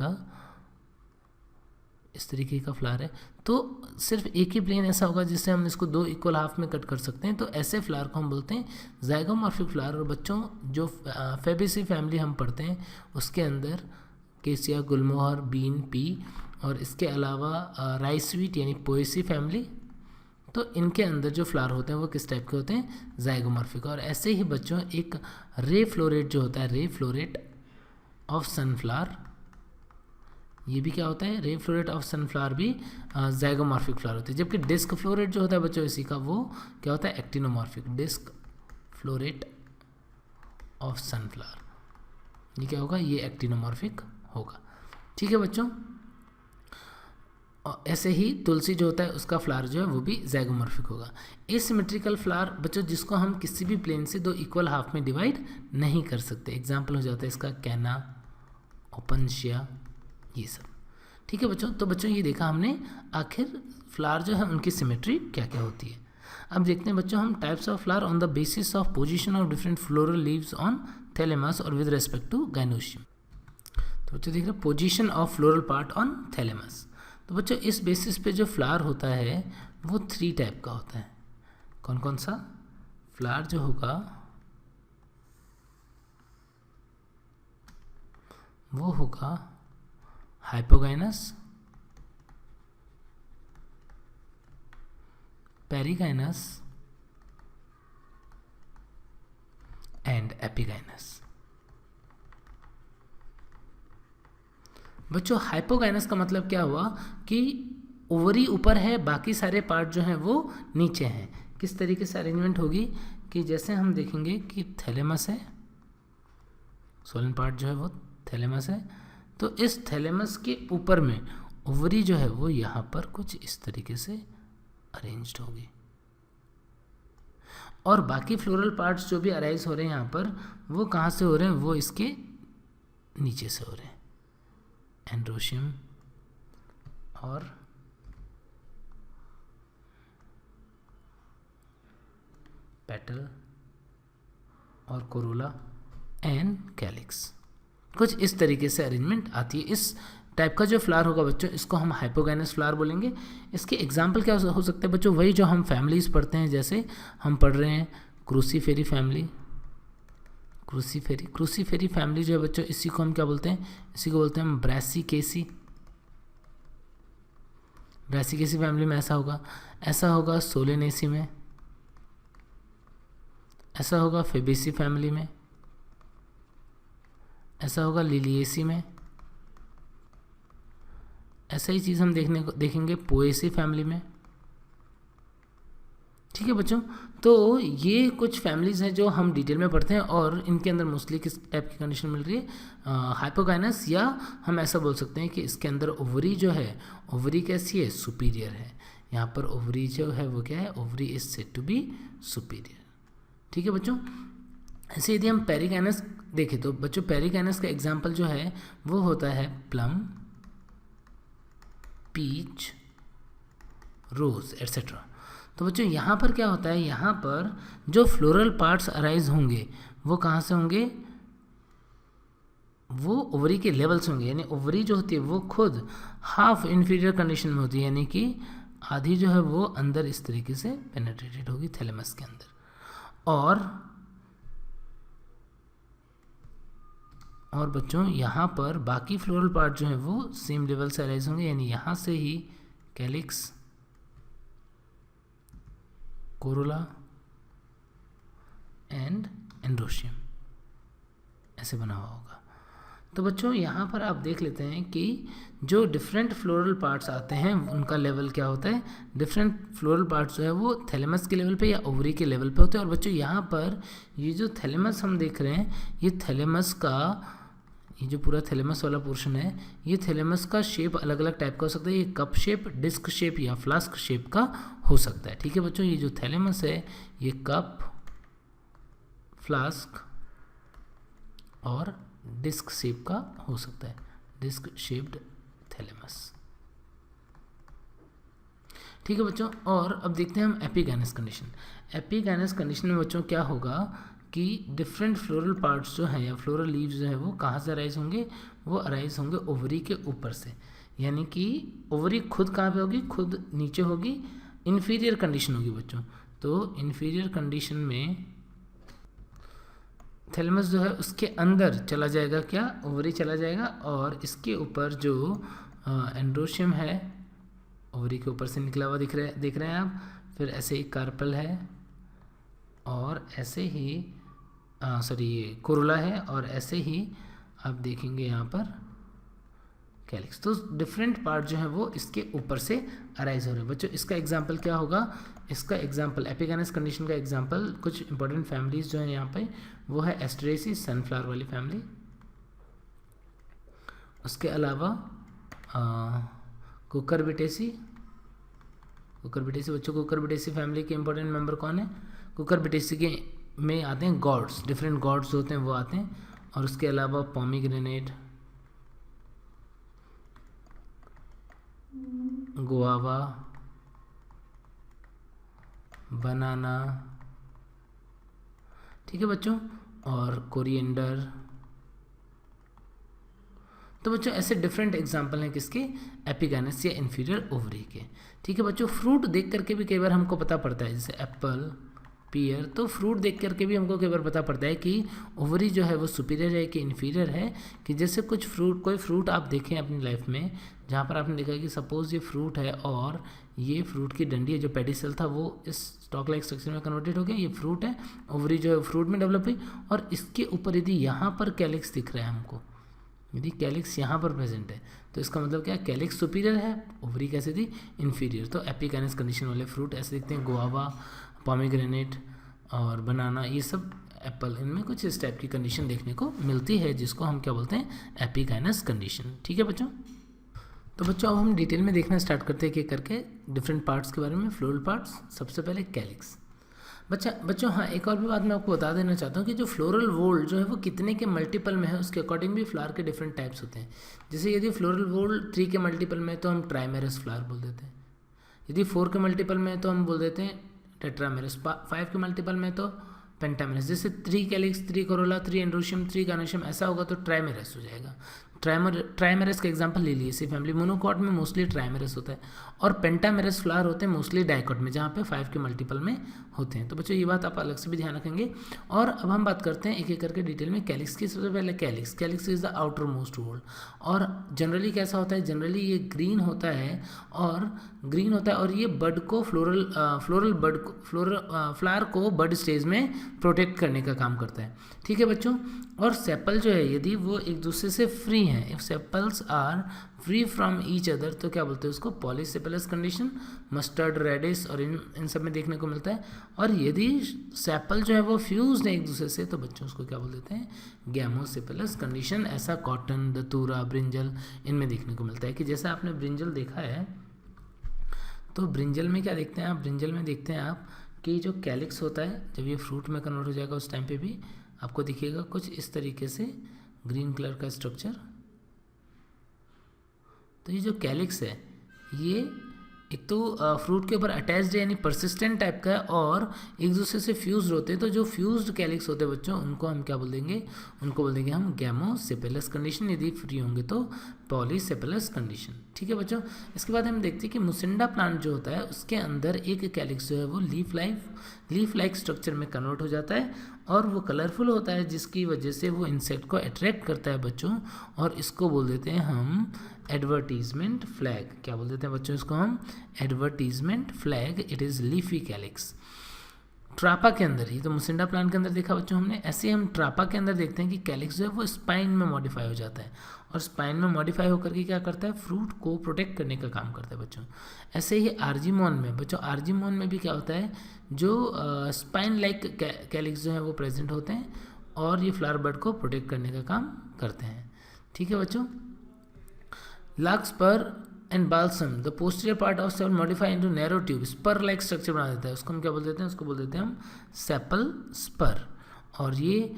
[SPEAKER 1] का फ्लावर है, तो सिर्फ एक ही प्लेन ऐसा होगा जिससे हम इसको दो इक्वल हाफ में कट कर सकते हैं, तो ऐसे फ्लावर को हम बोलते हैं जाइगोमॉर्फिक फ्लावर। और बच्चों जो फेबेसी फैमिली हम पढ़ते हैं उसके अंदर केसिया, गुलमोहर, बीन, पी, और इसके अलावा राइसवीट यानी पोएसी फैमिली, तो इनके अंदर जो फ्लावर होते हैं वो किस टाइप के होते हैं? जाइगोमॉर्फिक। और ऐसे ही बच्चों एक रे फ्लोरेट जो होता है, रे फ्लोरेट ऑफ सनफ्लावर, ये भी क्या होता है? रे फ्लोरेट ऑफ सनफ्लावर भी जाइगोमॉर्फिक फ्लावर होते हैं। जबकि डिस्क फ्लोरेट जो होता है बच्चों इसी का, वो क्या होता है? Actinomorphic. Disc floret of sunflower ये क्या होगा? ये एक्टिनोमॉर्फिक होगा। ठीक है बच्चों, और ऐसे ही तुलसी जो होता है उसका फ्लावर जो है वो भी जाइगोमॉर्फिक होगा। एसिमेट्रिकल फ्लावर बच्चों जिसको हम किसी भी प्लेन से दो इक्वल हाफ में डिवाइड नहीं कर सकते। एग्जाम्पल हो जाता है इसका कैना, ओपनशिया, ये सब। ठीक है बच्चों, तो बच्चों ये देखा हमने आखिर फ्लावर जो है उनकी सिमेट्री क्या क्या होती है। अब देखते हैं बच्चों हम types of flower on the basis of position of different floral leaves on thalamus और विद रेस्पेक्ट टू गाइनोशियम। तो बच्चों देख रहे हैं position of floral part on thalamus. तो बच्चों इस बेसिस पे जो फ्लावर होता है वो थ्री टाइप का होता है। कौन कौन सा? फ्लावर जो होगा वो होगा हाइपोगाइनस, पेरिगाइनस एंड एपिगाइनस। बच्चों हाइपोगाइनस का मतलब क्या हुआ कि ओवरी ऊपर है, बाकी सारे पार्ट जो हैं वो नीचे हैं। किस तरीके से अरेंजमेंट होगी कि जैसे हम देखेंगे कि थैलेमस है, सोलन पार्ट जो है वो थैलेमस है, तो इस थैलेमस के ऊपर में ओवरी जो है वो यहाँ पर कुछ इस तरीके से अरेंज्ड होगी, और बाकी फ्लोरल पार्ट्स जो भी अराइज हो रहे हैं यहाँ पर वो कहाँ से हो रहे हैं, वो इसके नीचे से हो रहे हैं। एंड्रोशियम और पेटल और कोरोला एंड कैलिक्स, कुछ इस तरीके से अरेंजमेंट आती है। इस टाइप का जो फ्लावर होगा बच्चों इसको हम हाइपोगाइनस फ्लावर बोलेंगे। इसके एग्जाम्पल क्या हो सकते हैं बच्चों, वही जो हम फैमिलीज पढ़ते हैं, जैसे हम पढ़ रहे हैं क्रूसीफेरी फैमिली, क्रूसीफेरी फैमिली जो है बच्चों इसी को हम क्या बोलते हैं, इसी को बोलते हैं हम ब्रासिकेसी फैमिली में ऐसा होगा सोलेनेसी में, ऐसा होगा फेबेसी फैमिली में, ऐसा होगा लिलिएसी में, ऐसा ही चीज़ हम देखेंगे पोएसी फैमिली में। ठीक है बच्चों, तो ये कुछ फैमिलीज़ हैं जो हम डिटेल में पढ़ते हैं और इनके अंदर मोस्टली किस टाइप की कंडीशन मिल रही है, हाइपोगाइनस, या हम ऐसा बोल सकते हैं कि इसके अंदर ओवरी जो है, ओवरी कैसी है, सुपीरियर है। यहाँ पर ओवरी जो है वो क्या है, ovary is said to be superior. ठीक है बच्चों, ऐसे यदि हम पेरिगाइनस देखें तो बच्चों पेरिगाइनस का एग्जाम्पल जो है वो होता है प्लम, पीच, रोज एट्सेट्रा। तो बच्चों यहाँ पर क्या होता है, यहाँ पर जो फ्लोरल पार्ट्स अराइज होंगे वो कहाँ से होंगे, वो ओवरी के लेवल से होंगे। यानी ओवरी जो होती है वो खुद हाफ इन्फीरियर कंडीशन में होती है, यानी कि आधी जो है वो अंदर इस तरीके से पेनेट्रेटेड होगी थैलेमस के अंदर, और बच्चों यहाँ पर बाकी फ्लोरल पार्ट जो है वो सेम लेवल से अराइज होंगे, यानी यहाँ से ही कैलिक्स, कोरोला एंड एंड्रोशियम ऐसे बना हुआ होगा। तो बच्चों यहाँ पर आप देख लेते हैं कि जो डिफरेंट फ्लोरल पार्ट्स आते हैं उनका लेवल क्या होता है, डिफरेंट फ्लोरल पार्ट्स जो है वो थैलेमस के लेवल पे या ओवरी के लेवल पे होते हैं। और बच्चों यहाँ पर ये जो थैलेमस हम देख रहे हैं, ये थैलेमस का ये जो पूरा थैलेमस वाला पोर्शन है, ये थैलेमस का शेप अलग अलग टाइप का हो सकता है। ये कप शेप, डिस्क शेप या फ्लास्क शेप का हो सकता है। ठीक है बच्चों, ये जो थैलेमस है ये कप, फ्लास्क और डिस्क शेप का हो सकता है, डिस्क शेप्ड थैलेमस। ठीक है बच्चों, और अब देखते हैं हम एपिगाइनस कंडीशन। एपिगाइनस कंडीशन में बच्चों क्या होगा कि डिफरेंट फ्लोरल पार्ट्स जो हैं या फ्लोरल लीव्स जो है वो कहाँ से अराइज होंगे, वो अराइज होंगे ओवरी के ऊपर से। यानी कि ओवरी खुद कहाँ पे होगी, खुद नीचे होगी, इन्फीरियर कंडीशन होगी बच्चों। तो इन्फीरियर कंडीशन में थैलेमस जो है उसके अंदर चला जाएगा, क्या, ओवरी चला जाएगा, और इसके ऊपर जो एंड्रोशियम है ओवरी के ऊपर से निकला हुआ देख रहे हैं आप। फिर ऐसे ही कार्पल है, और ऐसे ही ये कोरोला है, और ऐसे ही आप देखेंगे यहाँ पर कैलिक्स। तो डिफरेंट पार्ट जो है वो इसके ऊपर से अराइज हो रहे हैं बच्चों। इसका एग्जांपल क्या होगा, इसका एग्जांपल एपिगाइनस कंडीशन का एग्जांपल कुछ इंपॉर्टेंट फैमिलीज जो है यहाँ पे वो है एस्टरेसी, सनफ्लावर वाली फैमिली। उसके अलावा कुकरबिटेसी बच्चों, कुकरबिटेसी फैमिली के इंपॉर्टेंट मेंबर कौन है, कुकरबिटेसी के में आते हैं गॉड्स, डिफरेंट गॉड्स होते हैं वो आते हैं। और उसके अलावा पोमीग्रेनेट, गुआवा, बनाना, ठीक है बच्चों, और कोरिएंडर। तो बच्चों ऐसे डिफरेंट एग्जाम्पल हैं किसके, एपिगाइनस या इन्फीरियर ओवरी के। ठीक है बच्चों, फ्रूट देख करके भी कई बार हमको पता पड़ता है, जैसे एप्पल, पीयर। तो फ्रूट देख करके भी हमको कई बार पता पड़ता है कि ओवरी जो है वो सुपीरियर है कि इन्फीरियर है। कि जैसे कोई फ्रूट आप देखें अपनी लाइफ में जहाँ पर आपने देखा कि सपोज़ ये फ्रूट है और ये फ्रूट की डंडी है, जो पेडिसल था वो इस स्टॉक लाइक स्ट्रक्चर में कन्वर्टेड हो गया, ये फ्रूट है, ओवरी जो है फ्रूट में डेवलप हुई, और इसके ऊपर यदि यहाँ पर कैलिक्स दिख रहा है हमको, यदि कैलिक्स यहाँ पर प्रेजेंट है तो इसका मतलब क्या है, कैलिक्स सुपीरियर है, ओवरी कैसे थी, इन्फीरियर। तो एपिकाइनस कंडीशन वाले फ्रूट ऐसे दिखते हैं, गुआवा, पोमीग्रेनेट और बनाना, ये सब एप्पल, इनमें कुछ इस टाइप की कंडीशन देखने को मिलती है जिसको हम क्या बोलते हैं, एपिकाइनस कंडीशन। ठीक है बच्चों, तो बच्चों अब हम डिटेल में देखना स्टार्ट करते हैं कि करके डिफरेंट पार्ट्स के बारे में। फ्लोरल पार्ट्स, सबसे पहले कैलिक्स। बच्चों हाँ, एक और भी बात मैं आपको बता देना चाहता हूँ कि जो फ्लोरल वोल्ड जो है वो कितने के मल्टीपल में है उसके अकॉर्डिंग भी फ्लावर के डिफरेंट टाइप्स होते हैं। जैसे यदि फ्लोरल वोल्ड 3 के मल्टीपल में तो हम ट्राइमेरस फ्लावर बोल देते हैं, यदि 4 के मल्टीपल में तो हम बोल देते हैं टेट्रामेरस, 5 के मल्टीपल में तो पेंटामेरस। जैसे 3 कैलिक्स, 3 कोरोला, 3 एंड्रोशियम, 3 गार्नेशियम ऐसा होगा तो ट्राइमेरस हो जाएगा। ट्राइमेरस का एग्जांपल ले लीजिए, इसी फैमिली मोनोकॉट में मोस्टली ट्राइमेरस होता है, और पेंटामेरस फ्लावर होते हैं मोस्टली डाइकॉट में जहाँ पे 5 के मल्टीपल में होते हैं। तो बच्चों ये बात आप अलग से भी ध्यान रखेंगे। और अब हम बात करते हैं एक एक करके डिटेल में कैलिक्स की। सबसे पहले calyx is the outermost whorl, और जनरली कैसा होता है, जनरली ये ग्रीन होता है और ये बड को फ्लावर को बड स्टेज में प्रोटेक्ट करने का काम करता है। ठीक है बच्चों, और सेपल जो है यदि वो एक दूसरे से फ्री हैं, if sepals are free from each other तो क्या बोलते हैं उसको, पॉलीसेपलस कंडीशन, मस्टर्ड, रेडिस और इन सब में देखने को मिलता है। और यदि सेपल जो है वो फ्यूज्ड है एक दूसरे से तो बच्चों उसको क्या बोल देते हैं, गैमोसेपलस कंडीशन। ऐसा कॉटन, दतूरा, ब्रिंजल इनमें देखने को मिलता है। कि जैसा आपने ब्रिंजल देखा है तो ब्रिंजल में क्या देखते हैं आप, ब्रिंजल में देखते हैं आप कि जो कैलिक्स होता है जब ये फ्रूट में कन्वर्ट हो जाएगा उस टाइम पे भी आपको दिखेगा कुछ इस तरीके से ग्रीन कलर का स्ट्रक्चर। तो ये जो कैलिक्स है ये एक तो फ्रूट के ऊपर अटैच्ड है यानी परसिस्टेंट टाइप का है, और एक दूसरे से फ्यूज्ड होते हैं। तो जो फ्यूज्ड कैलिक्स होते हैं बच्चों उनको हम क्या बोल देंगे, उनको बोल देंगे हम गैमोसेपलस कंडीशन, यदि फ्री होंगे तो पॉलीसेपलस कंडीशन। ठीक है बच्चों, इसके बाद हम देखते हैं कि मुसिंडा प्लांट जो होता है उसके अंदर एक कैलिक्स जो है वो लीफ लाइक स्ट्रक्चर में कन्वर्ट हो जाता है, और वो कलरफुल होता है जिसकी वजह से वो इंसेक्ट को अट्रैक्ट करता है बच्चों, और इसको बोल देते हैं हम एडवर्टीजमेंट फ्लैग। क्या बोल देते हैं बच्चों इसको हम, advertisement flag. It is leafy calyx. Trapa के अंदर ही तो मुसिंडा प्लांट के अंदर देखा बच्चों हमने, ऐसे हम ट्रापा के अंदर देखते हैं कि कैलिक्स जो है वो स्पाइन में मॉडिफाई हो जाता है, और स्पाइन में मॉडिफाई होकर के क्या करता है, फ्रूट को प्रोटेक्ट करने का काम करता है बच्चों। ऐसे ही आर्जीमोन में बच्चों, आर्जीमोन में भी क्या होता है, जो स्पाइन लाइक कैलिक्स जो है वो प्रेजेंट होते हैं, और ये फ्लावर बर्ड को प्रोटेक्ट करने का काम करते हैं। ठीक है बच्चों, larkspur and balsam, the posterior part of sepal modify into narrow tube, spur like structure बना देता है, उसको हम क्या बोल देते हैं, उसको बोल देते हैं हम सेपल स्पर। और ये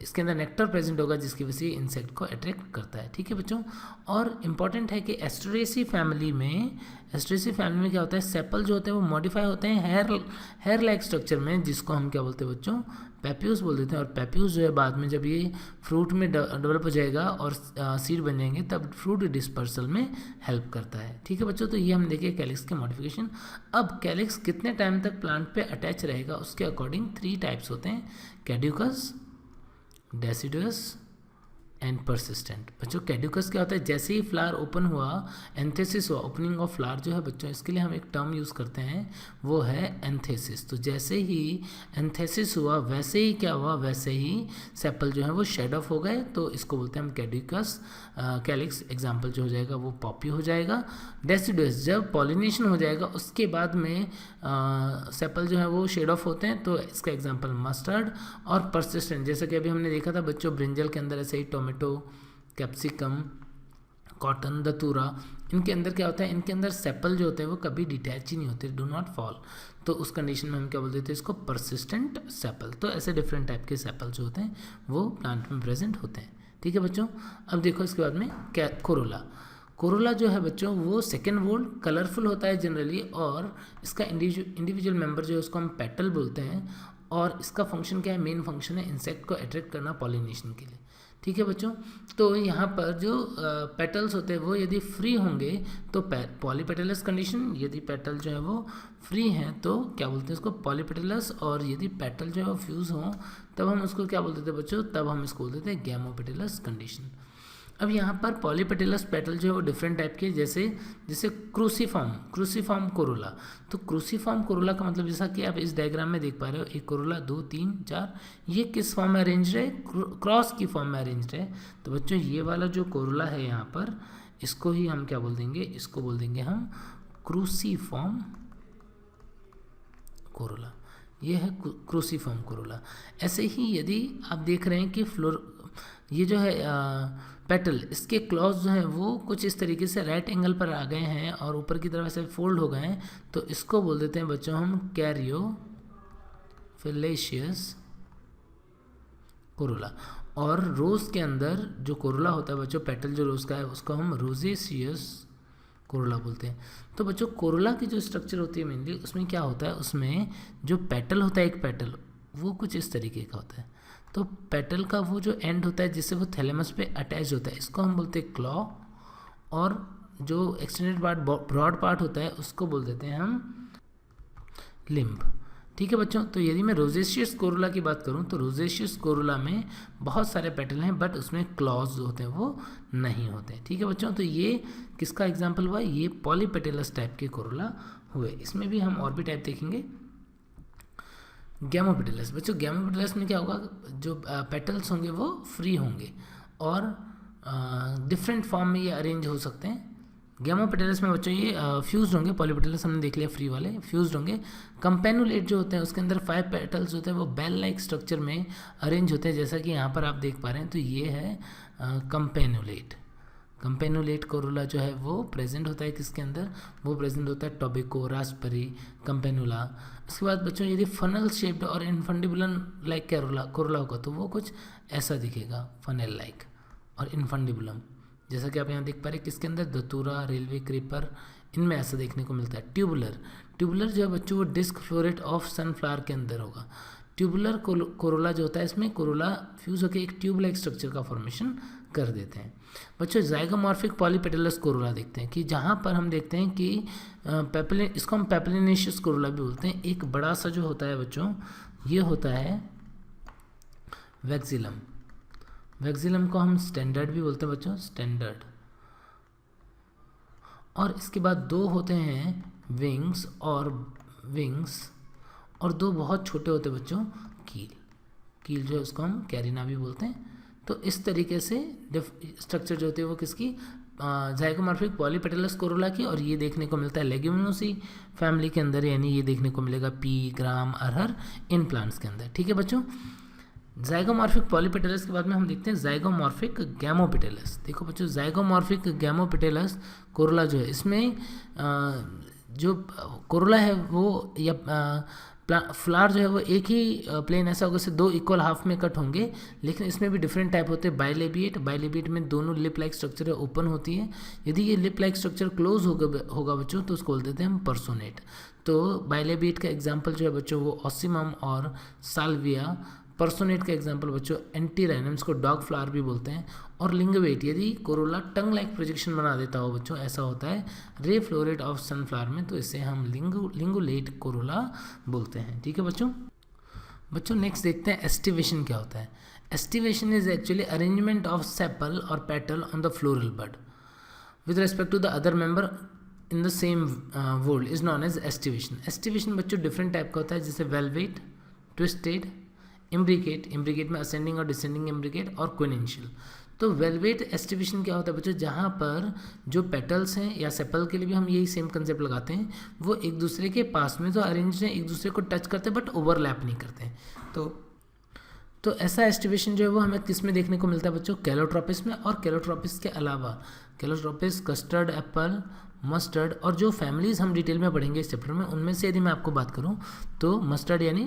[SPEAKER 1] इसके अंदर नेक्टर प्रेजेंट होगा जिसकी वजह से इंसेक्ट को अट्रैक्ट करता है। ठीक है बच्चों, और इम्पॉर्टेंट है कि एस्ट्रेसी फैमिली में क्या होता है, सेपल जो होते हैं वो मॉडिफाई होते हैं हेयर लाइक स्ट्रक्चर में, जिसको हम क्या बोलते हैं बच्चों, पैप्यूस बोल देते हैं। और पैप्यूस जो है बाद में जब ये फ्रूट में डेवलप हो जाएगा और सीड बन जाएंगे तब फ्रूट डिस्पर्सल में हेल्प करता है। ठीक है बच्चों, तो ये हम देखें कैलिक्स के मॉडिफिकेशन। अब कैलिक्स कितने टाइम तक प्लांट पे अटैच रहेगा उसके अकॉर्डिंग 3 टाइप्स होते हैं, कैड्यूकस, डेसिडुअस एंड परसिस्टेंट। बच्चों कैड्यूकस क्या होता है, जैसे ही फ्लावर ओपन हुआ, एंथेसिस हुआ, ओपनिंग ऑफ फ्लावर जो है बच्चों, इसके लिए हम एक टर्म यूज़ करते हैं वो है एंथेसिस। तो जैसे ही एंथेसिस हुआ वैसे ही क्या हुआ, वैसे ही सेपल जो है वो शेड ऑफ हो गए, तो इसको बोलते हैं हम कैड्यूकस। कैलिक्स एग्जाम्पल जो हो जाएगा वो पॉपी हो जाएगा। डेसिडुअस, जब पॉलिनेशन हो जाएगा उसके बाद में सेपल जो है वो शेड ऑफ होते हैं, तो इसका एग्जाम्पल मस्टर्ड। और परसिस्टेंट, जैसा कि अभी हमने देखा था बच्चों ब्रिंजल के अंदर, ऐसे ही टोमेटो, कैप्सिकम, कॉटन, दतूरा, इनके अंदर क्या होता है, इनके अंदर सेपल जो होते हैं वो कभी डिटैच ही नहीं होते, डू नॉट फॉल। तो उस कंडीशन में हम क्या बोल देते हैं इसको, परसिस्टेंट सेपल। तो ऐसे डिफरेंट टाइप के सेपल जो होते हैं वो प्लांट में प्रेजेंट होते हैं। ठीक है बच्चों, अब देखो इसके बाद में क्या, कोरोला जो है बच्चों वो सेकेंड वोल्ड, कलरफुल होता है जनरली, और इसका इंडिविजुअल मेंबर जो है उसको हम पेटल बोलते हैं। और इसका फंक्शन क्या है, मेन फंक्शन है इंसेक्ट को अट्रैक्ट करना पॉलिनेशन के लिए। ठीक है बच्चों। तो यहाँ पर जो पेटल्स होते हैं वो यदि फ्री होंगे तो पॉलीपेटलस कंडीशन, यदि पेटल जो है वो फ्री हैं तो क्या बोलते हैं इसको पॉलीपेटलस, और यदि पेटल जो है वो फ्यूज़ हों तब हम उसको क्या बोलते थे बच्चों, तब हम इसको बोलते थे गैमोपेटलस कंडीशन। अब यहाँ पर पॉलीपेटलस पेटल जो है वो डिफरेंट टाइप के, जैसे क्रूसीफॉर्म कोरोला। तो क्रूसीफॉर्म कोरोला का मतलब जैसा कि आप इस डायग्राम में देख पा रहे हो, एक कोरोला 2 3 4, ये किस फॉर्म में अरेंज्ड है, क्रॉस की फॉर्म में अरेंज्ड है। तो बच्चों ये वाला जो कोरोला है यहाँ पर, इसको ही हम क्या बोल देंगे, इसको बोल देंगे हम क्रूसीफॉर्म कोरोला। ये है क्रूसीफॉर्म कोरोला। ऐसे ही यदि आप देख रहे हैं कि ये जो है पेटल, इसके क्लॉज जो हैं वो कुछ इस तरीके से राइट एंगल पर आ गए हैं और ऊपर की तरफ ऐसे फोल्ड हो गए हैं, तो इसको बोल देते हैं बच्चों हम कैरियोफिलेशियस कोरोला। और रोज के अंदर जो कोरोला होता है बच्चों, पेटल जो रोज का है उसको हम रोजेशियस कोरोला बोलते हैं। तो बच्चों कोरोला की जो स्ट्रक्चर होती है मेनली, उसमें क्या होता है, उसमें जो पेटल होता है, एक पेटल वो कुछ इस तरीके का होता है। तो पेटल का वो जो एंड होता है जिससे वो थैलेमस पे अटैच होता है, इसको हम बोलते हैं क्लॉ, और जो एक्सटेंडेड पार्ट, ब्रॉड पार्ट होता है, उसको बोल देते हैं हम लिम्ब। ठीक है बच्चों। तो यदि मैं रोजेशियस कोरोला की बात करूं तो रोजेशियस कोरोला में बहुत सारे पेटल हैं बट उसमें क्लॉज जो होते हैं वो नहीं होते। ठीक है बच्चों। तो ये किसका एग्जाम्पल हुआ, ये पॉलीपेटलस टाइप के कोरोला हुए। इसमें भी हम और भी टाइप देखेंगे। गैमोपेटलस, बच्चों गैमोपेटलस में क्या होगा, जो पेटल्स होंगे वो फ्री होंगे और डिफरेंट फॉर्म में ये अरेंज हो सकते हैं। गैमोपेटलस में बच्चों ये फ्यूज्ड होंगे, पॉलीपेटलस हमने देख लिया फ्री वाले, फ्यूज्ड होंगे। कंपेनुलेट जो होते हैं उसके अंदर 5 पेटल्स होते हैं, वो बेल लाइक स्ट्रक्चर में अरेंज होते हैं, जैसा कि यहाँ पर आप देख पा रहे हैं। तो ये है कंपेनुलेट। कंपेनुलेट कोरोला जो है वो प्रेजेंट होता है किसके अंदर, वो प्रेजेंट होता है टोबैको, रास्पबेरी, कंपेनुला। उसके बाद बच्चों यदि फनल शेप्ड और इनफंडिबुलन लाइक कोरोला होगा तो वो कुछ ऐसा दिखेगा, फनल लाइक और इनफंडिबुलम, जैसा कि आप यहाँ देख पा रहे हैं किसके अंदर, दतूरा, रेलवे क्रीपर, इनमें ऐसा देखने को मिलता है। ट्यूबुलर जो है बच्चों वो डिस्क फ्लोरेट ऑफ सनफ्लावर के अंदर होगा। ट्यूबुलर कोरोला जो होता है, इसमें कोरोला फ्यूज होकर एक ट्यूब लाइक स्ट्रक्चर का फॉर्मेशन कर देते हैं। बच्चों जाइगोमॉर्फिक पॉलीपेटलस कोरोला देखते हैं कि जहाँ पर हम देखते हैं कि इसको हम पेपलिनेशियस कोरोला भी बोलते हैं। एक बड़ा सा जो होता है बच्चों, ये होता है वैक्सिलम। वैक्सिलम को हम स्टैंडर्ड भी बोलते हैं बच्चों, स्टैंडर्ड। और इसके बाद 2 होते हैं विंग्स और 2 बहुत छोटे होते हैं बच्चों, कील जो है उसको हम कैरिना भी बोलते हैं। तो इस तरीके से स्ट्रक्चर जो होती है वो किसकी, जाइगोमॉर्फिक पॉलीपेटलस कोरोला की। और ये देखने को मिलता है लेग्यूमिनोसी फैमिली के अंदर, यानी ये देखने को मिलेगा P, gram, arhar, in plants के अंदर। ठीक है बच्चों। जाइगोमॉर्फिक पॉलीपेटलस के बाद में हम देखते हैं जाइगोमॉर्फिक गैमोपेटलस। देखो बच्चों जाइगोमॉर्फिक गैमोपेटलस कोरोला जो है, इसमें जो कोरोला है वो या फ्लावर जो है वो एक ही प्लेन ऐसा होगा, से 2 इक्वल हाफ में कट होंगे, लेकिन इसमें भी डिफरेंट टाइप होते हैं। बाइलेबिएट में दोनों लिप लाइक स्ट्रक्चर है, ओपन होती है। यदि ये लिप लाइक स्ट्रक्चर क्लोज होगा बच्चों तो उसको बोल देते हैं हम पर्सोनेट। तो बाइलेबिएट का एग्जाम्पल जो है बच्चों वो ऑसिमम और साल्विया। पर्सोनेट का एग्जाम्पल बच्चों एंटीराइनम, इसको डॉग फ्लावर भी बोलते हैं। और लिंगवेट, यदि कोरोला टंग लाइक प्रोजेक्शन बना देता हो बच्चों, ऐसा होता है रे फ्लोरेट ऑफ सनफ्लावर में, तो इसे हम लिंगुलेट कोरोला बोलते हैं। ठीक है बच्चों नेक्स्ट देखते हैं एस्टिवेशन क्या होता है। Aestivation is actually arrangement of sepal और petal on the floral bud with respect to the other member in the same whorl is known as aestivation. Aestivation बच्चों डिफरेंट टाइप का होता है, जैसे वेलवेट, ट्विस्टेड, इम्ब्रिकेट में ascending और descending imbricate, और quincuncial. तो वेलवेट एस्टिवेशन क्या होता है बच्चों, जहाँ पर जो पेटल्स हैं या सेपल के लिए भी हम यही सेम कंसेप्ट लगाते हैं, वो एक दूसरे के पास में तो अरेंज हैं, एक दूसरे को टच करते हैं बट ओवरलैप नहीं करते हैं। तो ऐसा एस्टिवेशन जो है वो हमें किस में देखने को मिलता है बच्चों, कैलोट्रोपिस में। और कैलोट्रोपिस के अलावा कैलोट्रोपिस, कस्टर्ड एप्पल, मस्टर्ड, और जो फैमिलीज़ हम डिटेल में पढ़ेंगे इस चैप्टर में, उनमें से यदि मैं आपको बात करूँ तो मस्टर्ड यानी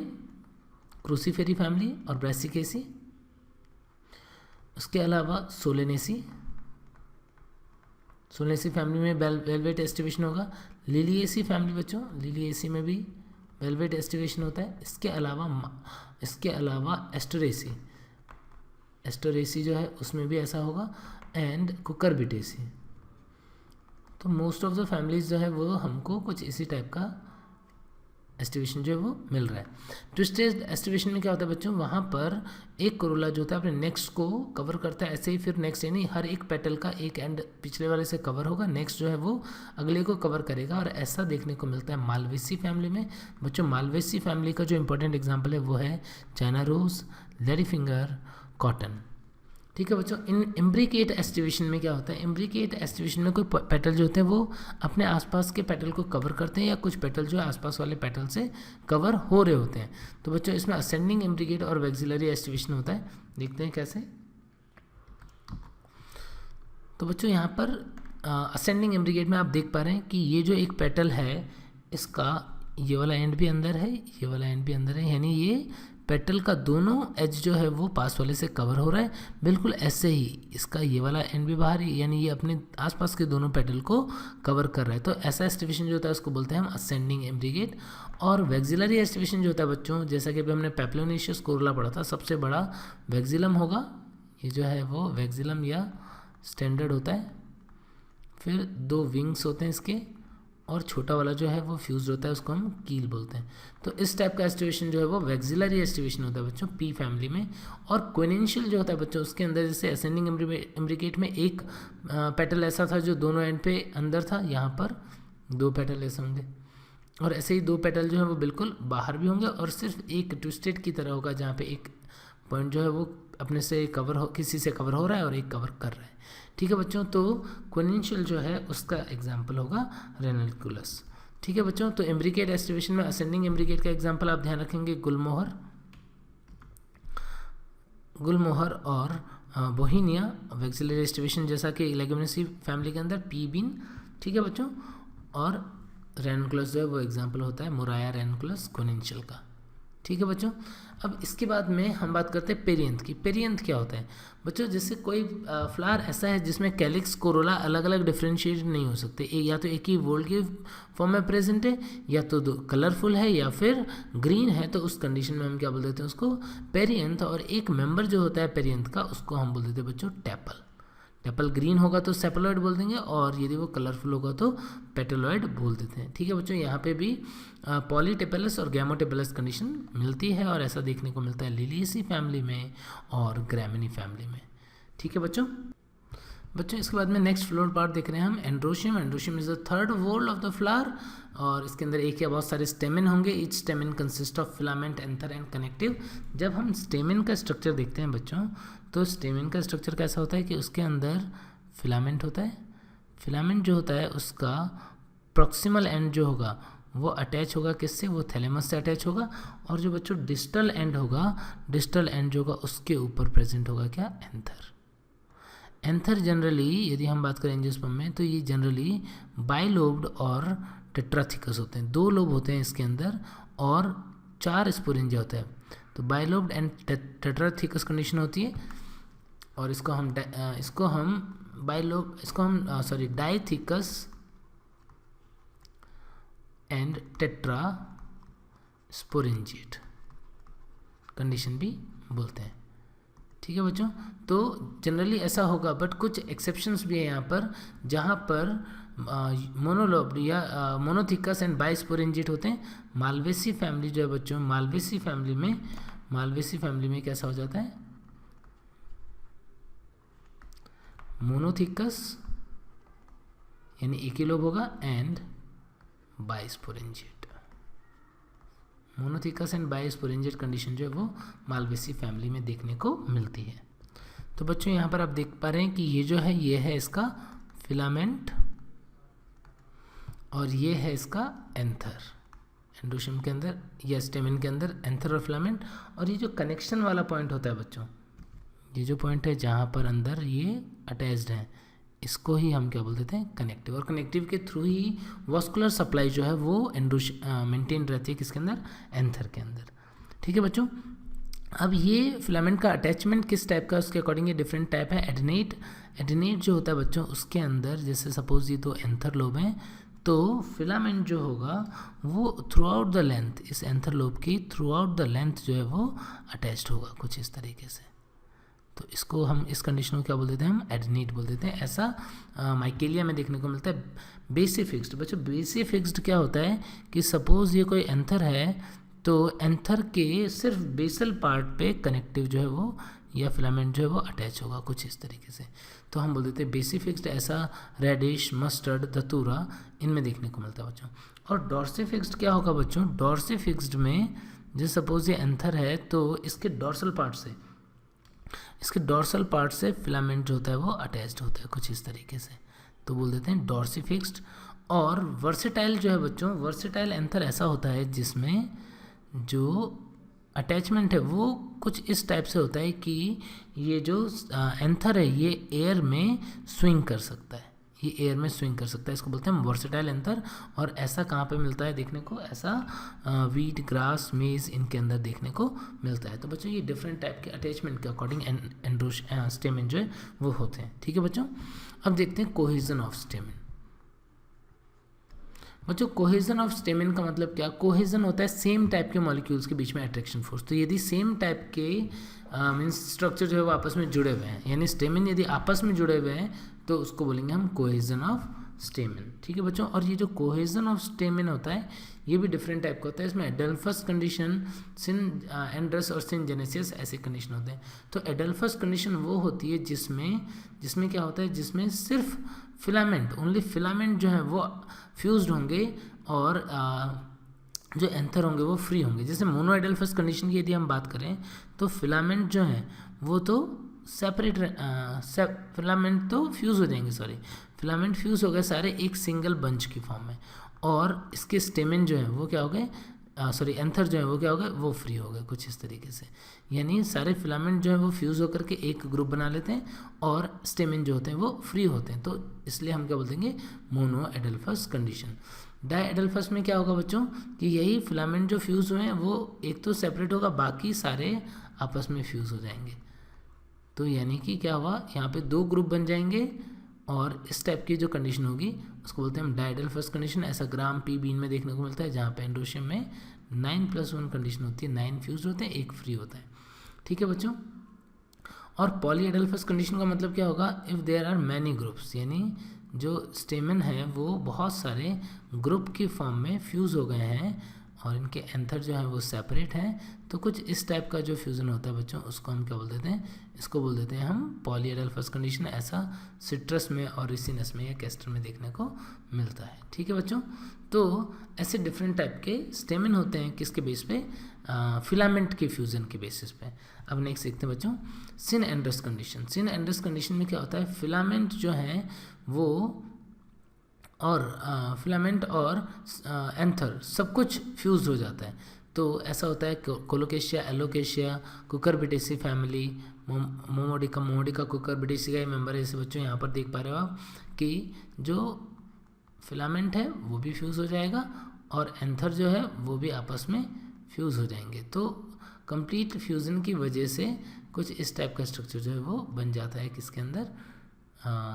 [SPEAKER 1] क्रूसीफेरी फैमिली और ब्रासिकेसी, उसके अलावा सोलेनेसी फैमिली में वेलवेट एस्टिवेशन होगा। लिलिएसी फैमिली बच्चों, लिलिएसी में भी वेलवेट एस्टिवेशन होता है। इसके अलावा एस्टरेसी, एस्टोरेसी जो है उसमें भी ऐसा होगा, एंड कुकरबिटेसी। तो मोस्ट ऑफ द फैमिलीज जो है वो हमको कुछ इसी टाइप का एस्टिवेशन जो है वो मिल रहा है। ट्विस्टेड एस्टिवेशन में क्या होता है बच्चों, वहाँ पर एक कोरोला जो होता है अपने नेक्स्ट को कवर करता है, ऐसे ही फिर नेक्स्ट, यानी हर एक पेटल का एक एंड पिछले वाले से कवर होगा, नेक्स्ट जो है वो अगले को कवर करेगा, और ऐसा देखने को मिलता है मालवेसी फैमिली में। बच्चों मालवेसी फैमिली का जो इंपॉर्टेंट एग्जाम्पल है वो है China rose, lady finger, cotton. ठीक है बच्चों, इन इम्ब्रिकेट एस्टिवेशन में क्या होता है, इम्ब्रिकेट एस्टिवेशन में कोई पेटल जो होते हैं वो अपने आसपास के पेटल को कवर करते हैं, या कुछ पेटल जो है आसपास वाले पेटल से कवर हो रहे होते हैं। तो बच्चों इसमें असेंडिंग इम्ब्रिकेट और वैक्सिलरी एस्टिवेशन होता है, देखते हैं कैसे। तो बच्चों यहाँ पर असेंडिंग इम्ब्रिकेट में आप देख पा रहे हैं कि ये जो एक पेटल है इसका ये वाला एंड भी अंदर है, ये वाला एंड भी अंदर है, यानी ये पेटल का दोनों एज जो है वो पास वाले से कवर हो रहा है। बिल्कुल ऐसे ही इसका ये वाला एंड भी बाहर, यानी ये अपने आसपास के दोनों पेटल को कवर कर रहा है। तो ऐसा एस्टिवेशन जो होता है उसको बोलते हैं हम असेंडिंग इम्ब्रिकेट। और वैक्सिलरी एस्टिवेशन जो होता है बच्चों, जैसा कि अभी हमने पैप्लोनेशियस कोरोला पढ़ा था, सबसे बड़ा वैक्सिलम होगा, ये जो है वो वैक्सिलम या स्टैंडर्ड होता है, फिर 2 विंग्स होते हैं इसके, और छोटा वाला जो है वो फ्यूज होता है, उसको हम कील बोलते हैं। तो इस टाइप का एस्टिवेशन जो है वो वैक्सिलरी एस्टिवेशन होता है बच्चों पी फैमिली में। और क्वेनेंशियल जो होता है बच्चों, उसके अंदर जैसे असेंडिंग इम्ब्रिकेट में एक पेटल ऐसा था जो दोनों एंड पे अंदर था, यहाँ पर 2 पेटल ऐसे होंगे, और ऐसे ही 2 पेटल जो है वो बिल्कुल बाहर भी होंगे, और सिर्फ एक ट्विस्टेड की तरह होगा जहाँ पे एक पॉइंट जो है वो अपने से कवर हो, किसी से कवर हो रहा है और एक कवर कर रहा है। ठीक है बच्चों, तो क्वेनेंशियल जो है उसका एग्जाम्पल होगा रेनल्कुलस। ठीक है बच्चों, तो इम्ब्रिकेट एस्टिवेशन में असेंडिंग इम्ब्रिकेट का एग्जाम्पल आप ध्यान रखेंगे गुलमोहर और बोहिनिया। वैक्सिलरी एस्टिवेशन जैसा कि लेगुमिनेसी फैमिली के अंदर पी बीन। ठीक है बच्चों, और रेनकुलस जो है वो एग्जाम्पल होता है मोराया रेनकुलस क्वेनेंशियल का। ठीक है बच्चों, अब इसके बाद में हम बात करते हैं पेरियंथ की। पेरियंथ क्या होता है बच्चों, जैसे कोई फ्लावर ऐसा है जिसमें कैलिक्स कोरोला अलग अलग डिफ्रेंशिएट नहीं हो सकते, या तो एक ही वोल्ड के फॉर्म में प्रेजेंट है, या तो कलरफुल है, या फिर ग्रीन है, तो उस कंडीशन में हम क्या बोल देते हैं उसको पेरियंथ। और एक मेंबर जो होता है पेरियंथ का उसको हम बोल देते हैं बच्चों टेपल। टेपल ग्रीन होगा तो सेपलोइड बोल देंगे, और यदि वो कलरफुल होगा तो पेटलोइड बोल देते हैं। ठीक है बच्चों, यहाँ पे भी पॉलीटेपेलस और गैमोटेपेलस कंडीशन मिलती है, और ऐसा देखने को मिलता है लिलियेसी फैमिली में और ग्रामिनी फैमिली में। ठीक है बच्चों, इसके बाद में नेक्स्ट फ्लोर पार्ट देख रहे हैं हम androecium. Androecium is the third whorl of the flower, और इसके अंदर एक या बहुत सारे स्टेमिन होंगे। Each stamen consist of filament, anther and connective. जब हम स्टेमिन का स्ट्रक्चर देखते हैं बच्चों, तो स्टेमिन का स्ट्रक्चर कैसा होता है कि उसके अंदर फिलामेंट होता है। फिलामेंट जो होता है उसका प्रॉक्सिमल एंड जो होगा वो अटैच होगा किससे, वो थैलेमस से अटैच होगा। और जो बच्चों डिस्टल एंड होगा, डिस्टल एंड जो होगा उसके ऊपर प्रेजेंट होगा क्या, एंथर। एंथर जनरली यदि हम बात करें एंजियोस्पर्म में, तो ये जनरली बाइलोब्ड और टेट्राथिकस होते हैं। 2 लोब होते हैं इसके अंदर और 4 स्पोरेंजिया होता है। तो बाइलोब्ड एंड टेट्राथिकस कंडीशन होती है, और इसको हम डाइथिकस एंड टेट्रा स्पोरेंजिएट कंडीशन भी बोलते हैं। ठीक है बच्चों, तो जनरली ऐसा होगा, बट कुछ एक्सेप्शंस भी है यहाँ पर, जहाँ पर मोनोलोब्ड या मोनोथिकस एंड बाइस्पोरेंजिएट होते हैं। मालवेसी फैमिली जो है बच्चों, मालवेसी फैमिली में कैसा हो जाता है, मोनोथिकस यानी एक ही लोब होगा, एंड बाइस्पोरेंजिएट। मोनोथिकस एंड बाइस्पोरेंजिएट कंडीशन जो है वो मालवेसी फैमिली में देखने को मिलती है। तो बच्चों यहाँ पर आप देख पा रहे हैं कि ये जो है ये है इसका फिलामेंट, और ये है इसका एंथर। एंड्रोशियम के अंदर या स्टेमिन के अंदर एंथर और फिलामेंट। और ये जो कनेक्शन वाला पॉइंट होता है बच्चों, ये जो पॉइंट है जहाँ पर अंदर ये अटैच्ड है, इसको ही हम क्या बोल देते हैं, कनेक्टिव। और कनेक्टिव के थ्रू ही वॉस्कुलर सप्लाई जो है वो मेंटेन रहती है किसके अंदर, एंथर के अंदर। ठीक है बच्चों, अब ये फिलामेंट का अटैचमेंट किस टाइप का, उसके अकॉर्डिंग ये डिफरेंट टाइप है। एडिनेट जो होता है बच्चों, उसके अंदर जैसे सपोज ये 2 एंथर लोब हैं, तो फिलामेंट जो होगा वो थ्रू आउट द लेंथ, इस एंथर लोब की थ्रू आउट द लेंथ जो है वो अटैच्ड होगा कुछ इस तरीके से। तो इसको हम इस कंडीशन को क्या बोल देते हैं, हम एडेनिट बोल देते हैं। ऐसा माइकेलिया में देखने को मिलता है। बेसी फिक्स्ड, बच्चों बेसी फिक्स्ड क्या होता है कि सपोज ये कोई एंथर है, तो एंथर के सिर्फ बेसल पार्ट पे कनेक्टिव जो है वो या फिलामेंट जो है वो अटैच होगा कुछ इस तरीके से, तो हम बोल देते हैं बेसी फिक्स्ड। ऐसा रेडिश, मस्टर्ड, धतूरा इनमें देखने को मिलता है बच्चों। और डॉर्सी फिक्स्ड क्या होगा बच्चों, डॉर्सी फिक्स्ड में जैसे सपोज ये एंथर है तो इसके डॉर्सल पार्ट से फिलामेंट जो होता है वो अटैच्ड होता है कुछ इस तरीके से, तो बोल देते हैं डॉर्सी फिक्स्ड। और वर्सेटाइल जो है बच्चों, वर्सेटाइल एंथर ऐसा होता है जिसमें जो अटैचमेंट है वो कुछ इस टाइप से होता है कि ये जो एंथर है ये एयर में स्विंग कर सकता है, ये एयर में स्विंग कर सकता है, इसको बोलते हैं वर्सेटाइल एंथर। और ऐसा कहाँ पे मिलता है देखने को, ऐसा वीट, ग्रास, मेज इनके अंदर देखने को मिलता है। तो बच्चों ये डिफरेंट टाइप के अटैचमेंट के अकॉर्डिंग स्टेमेन जो है वो होते हैं। ठीक है बच्चों, अब देखते हैं कोहेजन ऑफ स्टेमेन। बच्चों कोहेजन ऑफ स्टेमेन का मतलब क्या, कोहेजन होता है सेम टाइप के मॉलिक्यूल्स के बीच में अट्रैक्शन फोर्स। तो यदि सेम टाइप के मीन्स स्ट्रक्चर जो है वो आपस में जुड़े हुए हैं, यानी स्टेमेन यदि आपस में जुड़े हुए हैं तो उसको बोलेंगे हम कोहेजन ऑफ स्टेमेन। ठीक है बच्चों, और ये जो कोहेजन ऑफ स्टेमेन होता है ये भी डिफरेंट टाइप का होता है। इसमें एडल्फस कंडीशन, सिन एंड्रस और सिन जेनेसिस ऐसे कंडीशन होते हैं। तो एडल्फस कंडीशन वो होती है जिसमें क्या होता है, जिसमें सिर्फ फिलामेंट, ओनली फिलामेंट जो है वो फ्यूज्ड होंगे और जो एंथर होंगे वो फ्री होंगे। जैसे मोनो एडल्फस कंडीशन की यदि हम बात करें तो फिलामेंट जो है वो तो सेपरेट, फिलामेंट तो फ्यूज़ हो जाएंगे, फिलामेंट फ्यूज़ हो गए सारे एक सिंगल बंच की फॉर्म में, और इसके स्टेमेन जो है वो क्या हो गए, एंथर जो है वो क्या हो गए, वो फ्री हो गए कुछ इस तरीके से। यानी सारे फिलामेंट जो है वो फ्यूज़ होकर के एक ग्रुप बना लेते हैं और स्टेमेन जो होते हैं वो फ्री होते हैं, तो इसलिए हम क्या बोल देंगे, monadelphous condition. Diadelphous में क्या होगा बच्चों कि यही फिलामेंट जो फ्यूज़ हुए हैं वो एक तो सेपरेट होगा, बाकी सारे आपस में फ्यूज़ हो जाएंगे। तो यानी कि क्या हुआ, यहाँ पे दो ग्रुप बन जाएंगे और इस टाइप की जो कंडीशन होगी उसको बोलते हैं हम डाई एडल्फस कंडीशन। ऐसा ग्राम पी बीन में देखने को मिलता है, जहाँ पे एंड्रोशियम में 9+1 कंडीशन होती है, 9 फ्यूज होते हैं, एक फ्री होता है। ठीक है बच्चों, और पॉली एडल्फस कंडीशन का मतलब क्या होगा, if there are many groups, यानी जो स्टेमन है वो बहुत सारे ग्रुप की फॉर्म में फ्यूज़ हो गए हैं और इनके एंथर जो है वो सेपरेट हैं, तो कुछ इस टाइप का जो फ्यूज़न होता है बच्चों उसको हम क्या बोल देते हैं, इसको बोल देते हैं हम पॉली एडल्फस कंडीशन। ऐसा सिट्रस में और रिसिनस में या कैस्टर में देखने को मिलता है। ठीक है बच्चों, तो ऐसे डिफरेंट टाइप के स्टेमन होते हैं किसके बेस पे, फिलामेंट के फ्यूज़न के बेसिस पे। अब नेक्स्ट देखते हैं बच्चों सिन एंड्रस कंडीशन। सिन एंड्रस कंडीशन में क्या होता है, फिलामेंट जो है वो और फिलामेंट और एंथर सब कुछ फ्यूज हो जाता है। तो ऐसा होता है colocasia, alocasia, Cucurbitaceae family, Momordica Cucurbitaceae का ही मेंबर है। जैसे बच्चों यहाँ पर देख पा रहे हो आप कि जो फिलामेंट है वो भी फ्यूज़ हो जाएगा और एंथर जो है वो भी आपस में फ्यूज़ हो जाएंगे। तो कंप्लीट फ्यूज़न की वजह से कुछ इस टाइप का स्ट्रक्चर जो है वो बन जाता है किसके अंदर,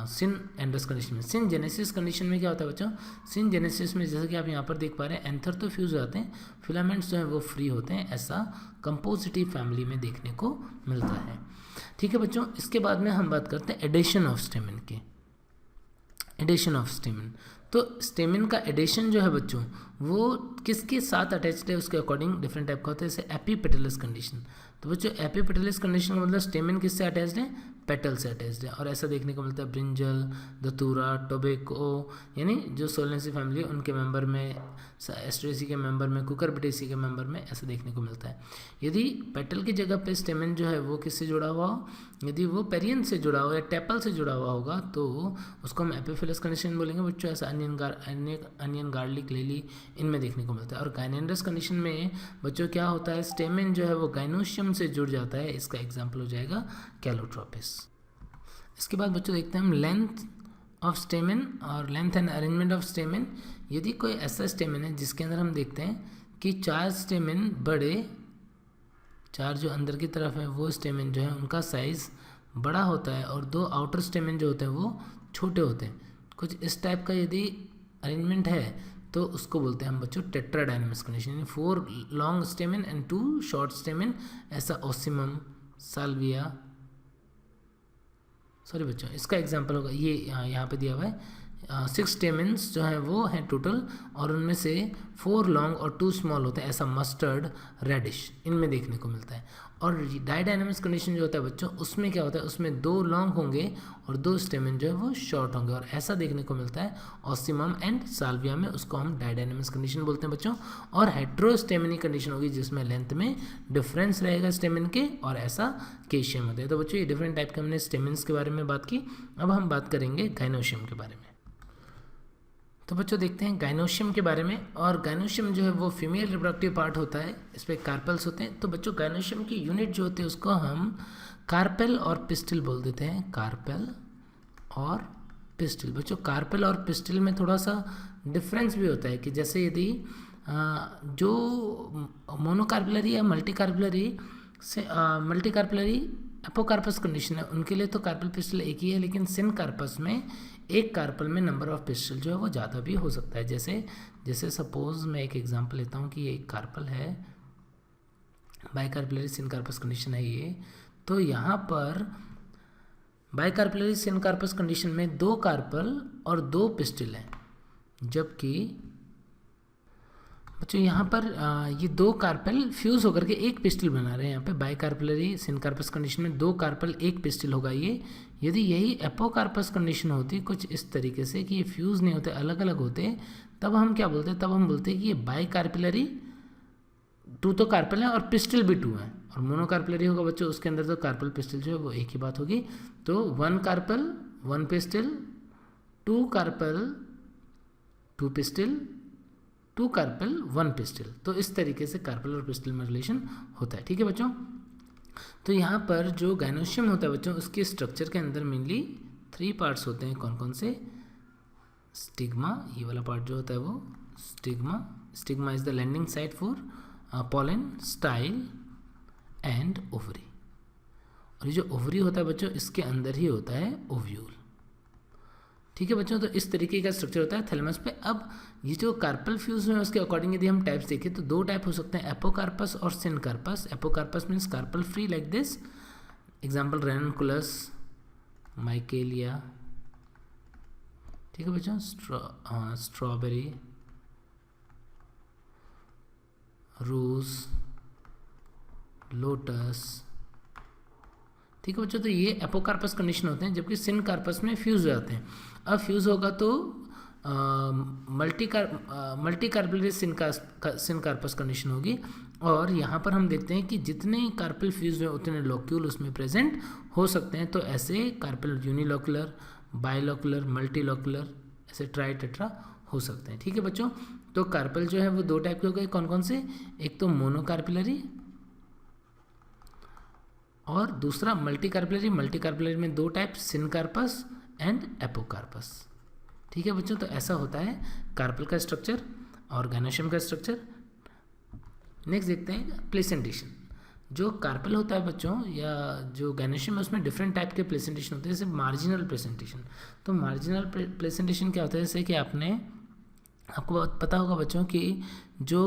[SPEAKER 1] सिन एंड्रस कंडीशन में। सिन जेनेसिस कंडीशन में क्या होता है बच्चों, सिन जेनेसिस में जैसे कि आप यहाँ पर देख पा रहे हैं एंथर तो फ्यूज हो जाते हैं, फिलामेंट्स जो हैं वो फ्री होते हैं। ऐसा कंपोजिटिव फैमिली में देखने को मिलता है। ठीक है बच्चों, इसके बाद में हम बात करते हैं एडिशन ऑफ स्टेमन की। एडिशन ऑफ स्टेमन, तो स्टेमन का एडिशन जो है बच्चों वो किसके साथ अटैच्ड है उसके अकॉर्डिंग डिफरेंट टाइप का होता है। जैसे एपीपेटलस कंडीशन, तो बच्चों एपीपेटलस कंडीशन का मतलब स्टेमन किससे अटैच्ड है, पेटल से अटैच्ड है। और ऐसा देखने को मिलता है ब्रिंजल, धतूरा, टोबैको, यानी जो सोलेनेसी फैमिली उनके मेंबर में, एस्ट्रेसी के मेंबर में, कुकरबिटेसी के मेंबर में ऐसा देखने को मिलता है। यदि पेटल की जगह पे स्टेमन जो है वो किससे जुड़ा हुआ हो, यदि वो पेरियन से जुड़ा हो या टेपल से जुड़ा हुआ होगा तो उसको हम एपिफिलस कंडीशन बोलेंगे बच्चों। ऐसा अनियन, गार्लिक, लिली इनमें देखने को मिलता है। और गाइनेंड्रस कंडीशन में बच्चों क्या होता है, स्टेमन जो है वो गाइनोशियम से जुड़ जाता है। इसका एग्जाम्पल हो जाएगा कैलोट्रोपिस। इसके बाद बच्चों देखते हैं हम लेंथ ऑफ स्टेमन और लेंथ एंड अरेंजमेंट ऑफ स्टेमन। यदि कोई ऐसा स्टेमन है जिसके अंदर हम देखते हैं कि 4 स्टेमन बड़े, 4 जो अंदर की तरफ है वो स्टेमन जो है उनका साइज़ बड़ा होता है और 2 आउटर स्टेमन जो होते हैं वो छोटे होते हैं, कुछ इस टाइप का यदि अरेंजमेंट है तो उसको बोलते हैं हम बच्चों टेट्राडाइनमस कंडीशन, यानी 4 लॉन्ग स्टेमन एंड 2 शॉर्ट स्टेमन। ऐसा ओसिमम, साल्विया, सॉरी बच्चों, इसका एग्जांपल होगा ये यहाँ पे दिया हुआ है 6 स्टेमिन्स जो हैं वो हैं टोटल, और उनमें से 4 लॉन्ग और 2 स्मॉल होते हैं, ऐसा मस्टर्ड रेडिश इनमें देखने को मिलता है। और डायडायनेमिक्स कंडीशन जो होता है बच्चों, उसमें क्या होता है, उसमें 2 लॉन्ग होंगे और 2 स्टेमिन जो है वो शॉर्ट होंगे, और ऐसा देखने को मिलता है ऑसिमम एंड साल्विया में, उसको हम डायडायनेमिक्स कंडीशन बोलते हैं बच्चों। और हेट्रोस्टेमिनी कंडीशन होगी जिसमें लेंथ में डिफरेंस रहेगा स्टेमिन के, और ऐसा केशियम होता है। तो बच्चों ये डिफरेंट टाइप के हमने स्टेमिन्स के बारे में बात की। अब हम बात करेंगे गाइनोशियम के बारे में। तो बच्चों देखते हैं गाइनोशियम के बारे में। और गाइनोशियम जो है वो फीमेल रिप्रोडक्टिव पार्ट होता है, इस पर कार्पल्स होते हैं। तो बच्चों गाइनोशियम की यूनिट जो होती है उसको हम कार्पेल और पिस्टिल बोल देते हैं, कार्पेल और पिस्टिल। बच्चों कार्पेल और पिस्टिल में थोड़ा सा डिफरेंस भी होता है कि जैसे यदि जो मोनोकार्पलरी या मल्टीकार्पलरी से मल्टीकार्पलरी एपोकार्पस कंडीशन है उनके लिए तो कार्पल पिस्टल एक ही है, लेकिन सिनकार्पस में एक कार्पल में नंबर ऑफ पिस्टल जो है वो ज़्यादा भी हो सकता है। जैसे सपोज मैं एक एग्जांपल लेता हूँ कि ये एक कार्पल है, बाइकार्पलरी सिनकार्पस कंडीशन है ये। तो यहाँ पर बाइकार्पलरी सिनकार्पस कंडीशन में 2 कार्पल और 2 पिस्टल हैं, जबकि बच्चों यहाँ पर ये 2 कार्पल फ्यूज़ होकर के एक पिस्टल बना रहे हैं। यहाँ पे बाइकार्पलरी सिनकार्पस कंडीशन में 2 कार्पल एक पिस्टल होगा ये। यदि यही एपोकार्पस कंडीशन होती कुछ इस तरीके से कि ये फ्यूज़ नहीं होते, अलग अलग होते, तब हम क्या बोलते हैं, तब हम बोलते हैं कि ये बाइकार्पलरी 2 तो कार्पल है और पिस्टल भी 2 है। और मोनोकार्पलरी होगा बच्चों उसके अंदर तो कार्पल पिस्टल जो है वो एक ही बात होगी। तो 1 carpel 1 pistil, 2 carpel 2 pistil, 2 carpel 1 pistil. तो इस तरीके से कार्पल और पिस्टल में रिलेशन होता है। ठीक है बच्चों। तो यहाँ पर जो गाइनोशियम होता है बच्चों, उसके स्ट्रक्चर के अंदर मेनली 3 पार्ट्स होते हैं। कौन कौन से? स्टिग्मा, ये वाला पार्ट जो होता है वो stigma is the landing site for pollen, style and ovary. और ये जो ओवरी होता है बच्चों इसके अंदर ही होता है ओव्यूल। ठीक है बच्चों। तो इस तरीके का स्ट्रक्चर होता है थैलेमस पे। अब ये जो कार्पल फ्यूज में उसके अकॉर्डिंग यदि हम टाइप्स देखें तो 2 टाइप हो सकते हैं, एपोकार्पस और syncarpous. Apocarpous means carpel free like this, example ranunculus, michelia. ठीक है बच्चों। Strawberry, rose, lotus. ठीक है बच्चों। तो ये एपोकार्पस कंडीशन होते हैं, जबकि सिनकार्पस में फ्यूज हो जाते हैं। अब फ्यूज होगा तो मल्टीकार्पलरी सिनकार्पस कंडीशन होगी। और यहाँ पर हम देखते हैं कि जितने कार्पल फ्यूज हुए उतने लोक्यूल उसमें प्रेजेंट हो सकते हैं। तो ऐसे कार्पल यूनिलोकुलर, बाइलोकुलर, मल्टीलोकुलर, ऐसे ट्राई टेट्रा हो सकते हैं। ठीक है बच्चों। तो कार्पल जो है वो 2 टाइप के हो गए। कौन कौन से? एक तो मोनोकार्पलरी और दूसरा मल्टीकार्पलरी। मल्टीकार्पलरी में 2 टाइप, सिनकार्पस एंड एपोकार्पस। ठीक है बच्चों। तो ऐसा होता है कार्पल का स्ट्रक्चर और गाइनोशियम का स्ट्रक्चर। नेक्स्ट देखते हैं प्लेसेंटेशन। जो कार्पल होता है बच्चों या जो गाइनोशियम है उसमें डिफरेंट टाइप के प्लेसेंटेशन होते हैं, जैसे मार्जिनल प्लेसेंटेशन। तो मार्जिनल प्लेसेंटेशन क्या होता है? जैसे कि आपको पता होगा बच्चों कि जो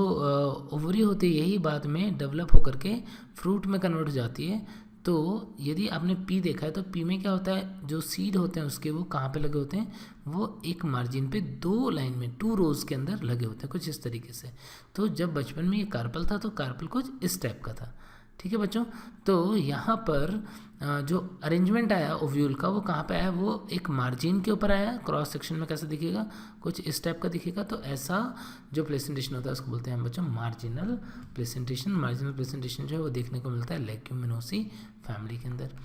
[SPEAKER 1] ओवरी होती है यही बाद में डेवलप होकर के फ्रूट में कन्वर्ट हो जाती है। तो यदि आपने पी देखा है तो पी में क्या होता है, जो सीड होते हैं उसके वो कहाँ पे लगे होते हैं, वो एक मार्जिन पे 2 लाइन में 2 रोज के अंदर लगे होते हैं, कुछ इस तरीके से। तो जब बचपन में ये कार्पल था तो कार्पल कुछ इस टाइप का था। ठीक है बच्चों। तो यहाँ पर जो अरेंजमेंट आया ओव्यूल का वो कहाँ पे आया, वो एक मार्जिन के ऊपर आया। क्रॉस सेक्शन में कैसा दिखेगा, कुछ इस टाइप का दिखेगा। तो ऐसा जो प्लेसेंटेशन होता है उसको बोलते हैं हम बच्चों मार्जिनल प्लेसेंटेशन। मार्जिनल प्लेसेंटेशन जो है वो देखने को मिलता है लेग्यूमिनोसी फैमिली के अंदर।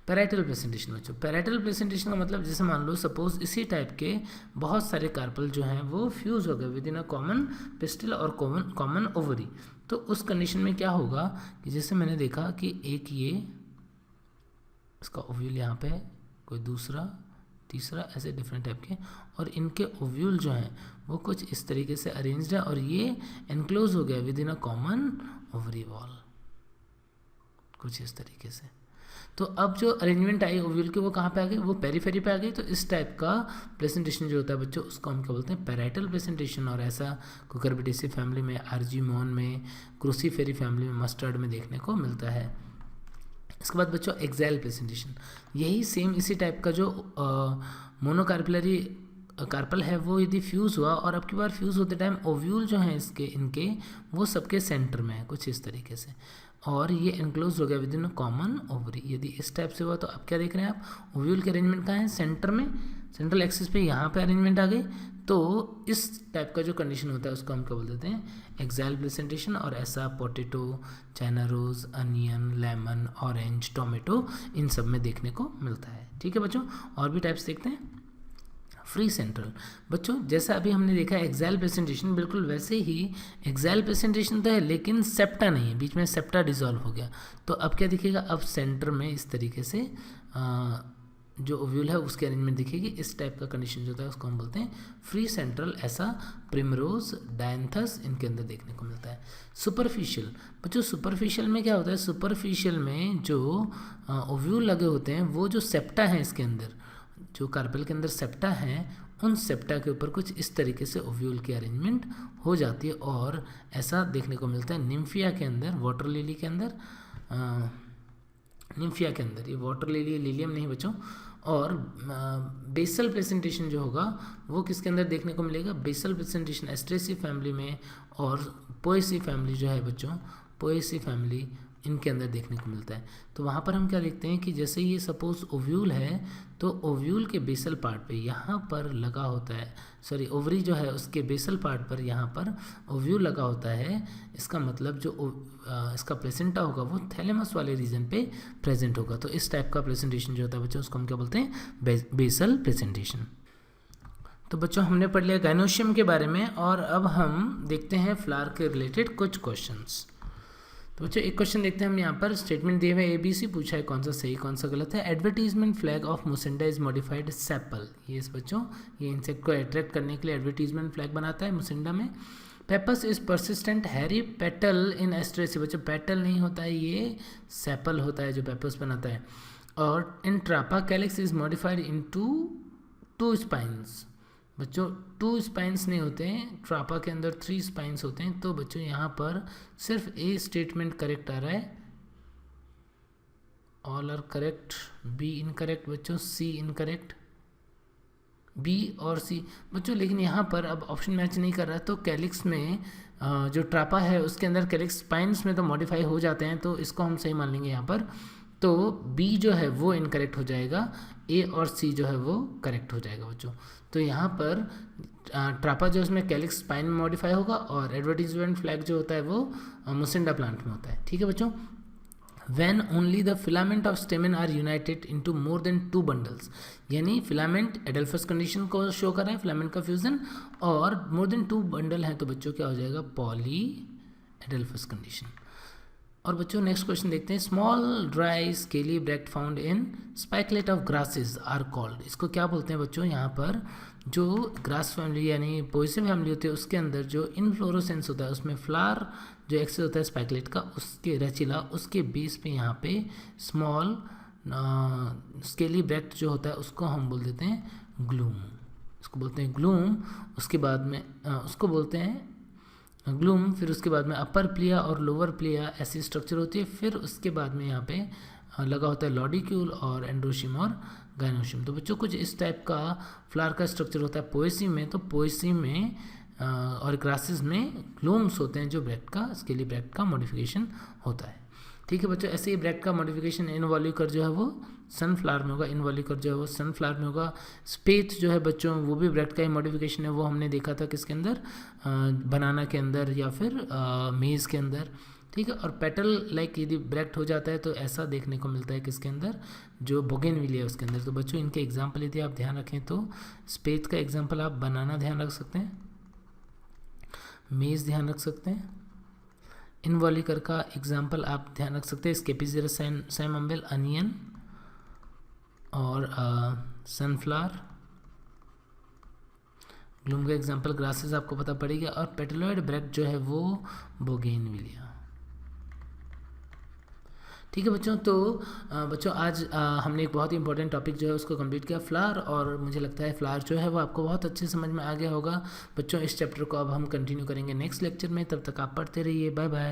[SPEAKER 1] पैराइटल प्लेसेंटेशन बच्चों, पैराइटल प्लेसेंटेशन का मतलब जैसे मान लो सपोज इसी टाइप के बहुत सारे कार्पल जो हैं वो फ्यूज हो गए with in a common pistol और कॉमन ओवरी। तो उस कंडीशन में क्या होगा कि जैसे मैंने देखा कि एक ये इसका ओव्यूल यहाँ पे है, कोई दूसरा, तीसरा, ऐसे डिफरेंट टाइप के, और इनके ओव्यूल जो हैं वो कुछ इस तरीके से अरेंज्ड है और ये एनक्लोज हो गया with in a common ovary wall, कुछ इस तरीके से। तो अब जो अरेंजमेंट आई ओव्यूल के वो कहाँ पे आ गई, वो पेरीफेरी पे आ गई। तो इस टाइप का प्लेसेंटेशन जो होता है बच्चों उसको हम क्या बोलते हैं, पैराइटल प्लेसेंटेशन। और ऐसा कुकुरबिटेसी फैमिली में, आर्जीमोन में, क्रूसीफेरी फैमिली में, मस्टर्ड में देखने को मिलता है। इसके बाद बच्चों एक्सैल प्रेजेंटेशन, यही सेम इसी टाइप का जो मोनोकार्पिलरी कार्पल है वो यदि फ्यूज़ हुआ और अब की बार फ्यूज़ होते टाइम ओव्यूल जो हैं इसके इनके वो सबके सेंटर में है कुछ इस तरीके से, और ये एनक्लोज हो गया विद इन कॉमन ओवरी। यदि इस टाइप से हुआ तो अब क्या देख रहे हैं आप, ओव्यूल के अरेंजमेंट कहाँ है, सेंटर में, सेंट्रल एक्सिस पे यहाँ पे अरेंजमेंट आ गई। तो इस टाइप का जो कंडीशन होता है उसको हम क्या बोल देते हैं, एक्सैल प्रेजेंटेशन। और ऐसा potato, China rose, onion, lemon, orange, tomato इन सब में देखने को मिलता है। ठीक है बच्चों, और भी टाइप्स देखते हैं। फ्री सेंट्रल, बच्चों जैसा अभी हमने देखा एक्सैल प्रेजेंटेशन, बिल्कुल वैसे ही एक्सैल प्रेजेंटेशन तो है लेकिन सेप्टा नहीं है, बीच में सेप्टा डिसॉल्व हो गया। तो अब क्या दिखेगा, अब सेंटर में इस तरीके से जो ओव्यूल है उसकी अरेंजमेंट दिखेगी। इस टाइप का कंडीशन जो होता है उसको हम बोलते हैं फ्री सेंट्रल। ऐसा प्रिमरोज, डायंथस इनके अंदर देखने को मिलता है। सुपरफिशियल, बच्चों सुपरफिशियल में क्या होता है, सुपरफिशियल में जो ओव्यूल लगे होते हैं वो जो सेप्टा है इसके अंदर, जो कार्पेल के अंदर सेप्टा है, उन सेप्टा के ऊपर कुछ इस तरीके से ओव्यूल की अरेंजमेंट हो जाती है। और ऐसा देखने को मिलता है निम्फिया के अंदर, वाटर लिली के अंदर, निम्फिया के अंदर, ये वाटर लिली लिलियम नहीं बच्चों। और बेसल प्रेजेंटेशन जो होगा वो किसके अंदर देखने को मिलेगा, बेसल प्रेजेंटेशन एस्ट्रेसी फैमिली में, और पोएसी फैमिली जो है बच्चों, पोएसी फैमिली इनके अंदर देखने को मिलता है। तो वहाँ पर हम क्या देखते हैं कि जैसे ये सपोज ओव्यूल है तो ओव्यूल के बेसल पार्ट पे यहाँ पर लगा होता है, सॉरी ओवरी जो है उसके बेसल पार्ट पर यहाँ पर ओव्यूल लगा होता है। इसका मतलब जो इसका प्लेसेंटा होगा वो थैलेमस वाले रीजन पे प्रेजेंट होगा। तो इस टाइप का प्रेजेंटेशन जो होता है बच्चों उसको हम क्या बोलते हैं, बेसल प्रेजेंटेशन। तो बच्चों हमने पढ़ लिया गाइनोशियम के बारे में, और अब हम देखते हैं फ्लावर के रिलेटेड कुछ क्वेश्चंस। तो बच्चों एक क्वेश्चन देखते हैं हम यहाँ पर, स्टेटमेंट दिए हुए ABC पूछा है कौन सा सही कौन सा गलत है। Advertisement flag of Mussaenda is modified sepal, ये बच्चों ये इंसेक्ट को अट्रैक्ट करने के लिए एडवर्टीजमेंट फ्लैग बनाता है मुसिंडा में। Pappus is persistent hairy petal in Asteraceae, बच्चों पेटल नहीं होता है, ये सेपल होता है जो पेपस बनाता है। और in Trapa calyx is modified into 2 spines, बच्चों 2 स्पाइंस नहीं होते हैं, ट्रापा के अंदर 3 स्पाइंस होते हैं। तो बच्चों यहाँ पर सिर्फ ए स्टेटमेंट करेक्ट आ रहा है, all are correct, B incorrect बच्चों, सी इनकरेक्ट, बी और सी बच्चों। लेकिन यहाँ पर अब ऑप्शन मैच नहीं कर रहा, तो कैलिक्स में जो ट्रापा है उसके अंदर कैलिक्स स्पाइंस में तो मॉडिफाई हो जाते हैं, तो इसको हम सही मान लेंगे यहाँ पर। तो बी जो है वो इनकरेक्ट हो जाएगा, ए और सी जो है वो करेक्ट हो जाएगा बच्चों। तो यहाँ पर ट्रापा जो उसमें कैलिक्स स्पाइन में मॉडिफाई होगा, और एडवर्टीजमेंट फ्लैग जो होता है वो मुसिंडा प्लांट में होता है। ठीक है बच्चों। When only the filament of stamen are united into more than 2 bundles, यानी फिलामेंट एडल्फस कंडीशन को शो कर रहा है, फिलामेंट का फ्यूजन, और मोर देन 2 बंडल हैं तो बच्चों क्या हो जाएगा, पॉली एडल्फस कंडीशन। और बच्चों नेक्स्ट क्वेश्चन देखते हैं, small dry scaly bract found in spikelet of grasses are called, इसको क्या बोलते हैं बच्चों, यहाँ पर जो ग्रास फैमिली यानी पोएसी फैमिली होती है उसके अंदर जो इनफ्लोरोसेंस होता है उसमें फ्लावर जो एक्सेस होता है स्पाइकलेट का, उसके रेचिला, उसके बेस पे यहाँ पे स्मॉल स्केली ब्रैक्ट जो होता है उसको हम बोल देते हैं ग्लूम, इसको बोलते हैं ग्लूम। उसके बाद में उसको बोलते हैं ग्लूम। फिर उसके बाद में अपर प्लिया और लोअर प्लिया ऐसी स्ट्रक्चर होती है। फिर उसके बाद में यहाँ पे लगा होता है लॉडिक्यूल और एंड्रोशियम और गाइनोशियम। तो बच्चों कुछ इस टाइप का फ्लावर का स्ट्रक्चर होता है पोएसी में। तो पोएसी में और ग्रासेस में ग्लूम्स होते हैं जो ब्रैक्ट का, स्केली ब्रैक्ट का मॉडिफिकेशन होता है। ठीक है बच्चों, ऐसे ही ब्रैक्ट का मॉडिफिकेशन इनवॉल्यूकर जो है वो सनफ्लावर में होगा, इनवॉल्यूकर जो है वो सनफ्लावर में होगा। स्पेथ जो है बच्चों वो भी ब्रैक्ट का ही मॉडिफिकेशन है, वो हमने देखा था किसके अंदर, बनाना के अंदर या फिर मेज़ के अंदर। ठीक है, और पेटल लाइक यदि ब्रैक्ट हो जाता है तो ऐसा देखने को मिलता है किसके अंदर, जो बोगेनविलिया है उसके अंदर। तो बच्चों इनके एग्जाम्पल यदि आप ध्यान रखें तो स्पेथ का एग्जाम्पल आप बनाना ध्यान रख सकते हैं, मेज़ ध्यान रख सकते हैं, इनवॉल्यूकर का एग्जाम्पल आप ध्यान रख सकते हैं स्केपिजेरस सैमम्बेल, अनियन और सनफ्लावर। ग्लूम का एग्जाम्पल ग्रासेस आपको पता पड़ेगा, और पेटलॉइड ब्रैक्ट जो है वो बोगेनविलिया। ठीक है बच्चों, तो बच्चों आज हमने एक बहुत ही इंपॉर्टेंट टॉपिक जो है उसको कंप्लीट किया, फ्लावर। और मुझे लगता है फ्लावर जो है वो आपको बहुत अच्छे समझ में आ गया होगा। बच्चों इस चैप्टर को अब हम कंटिन्यू करेंगे नेक्स्ट लेक्चर में, तब तक आप पढ़ते रहिए। Bye bye.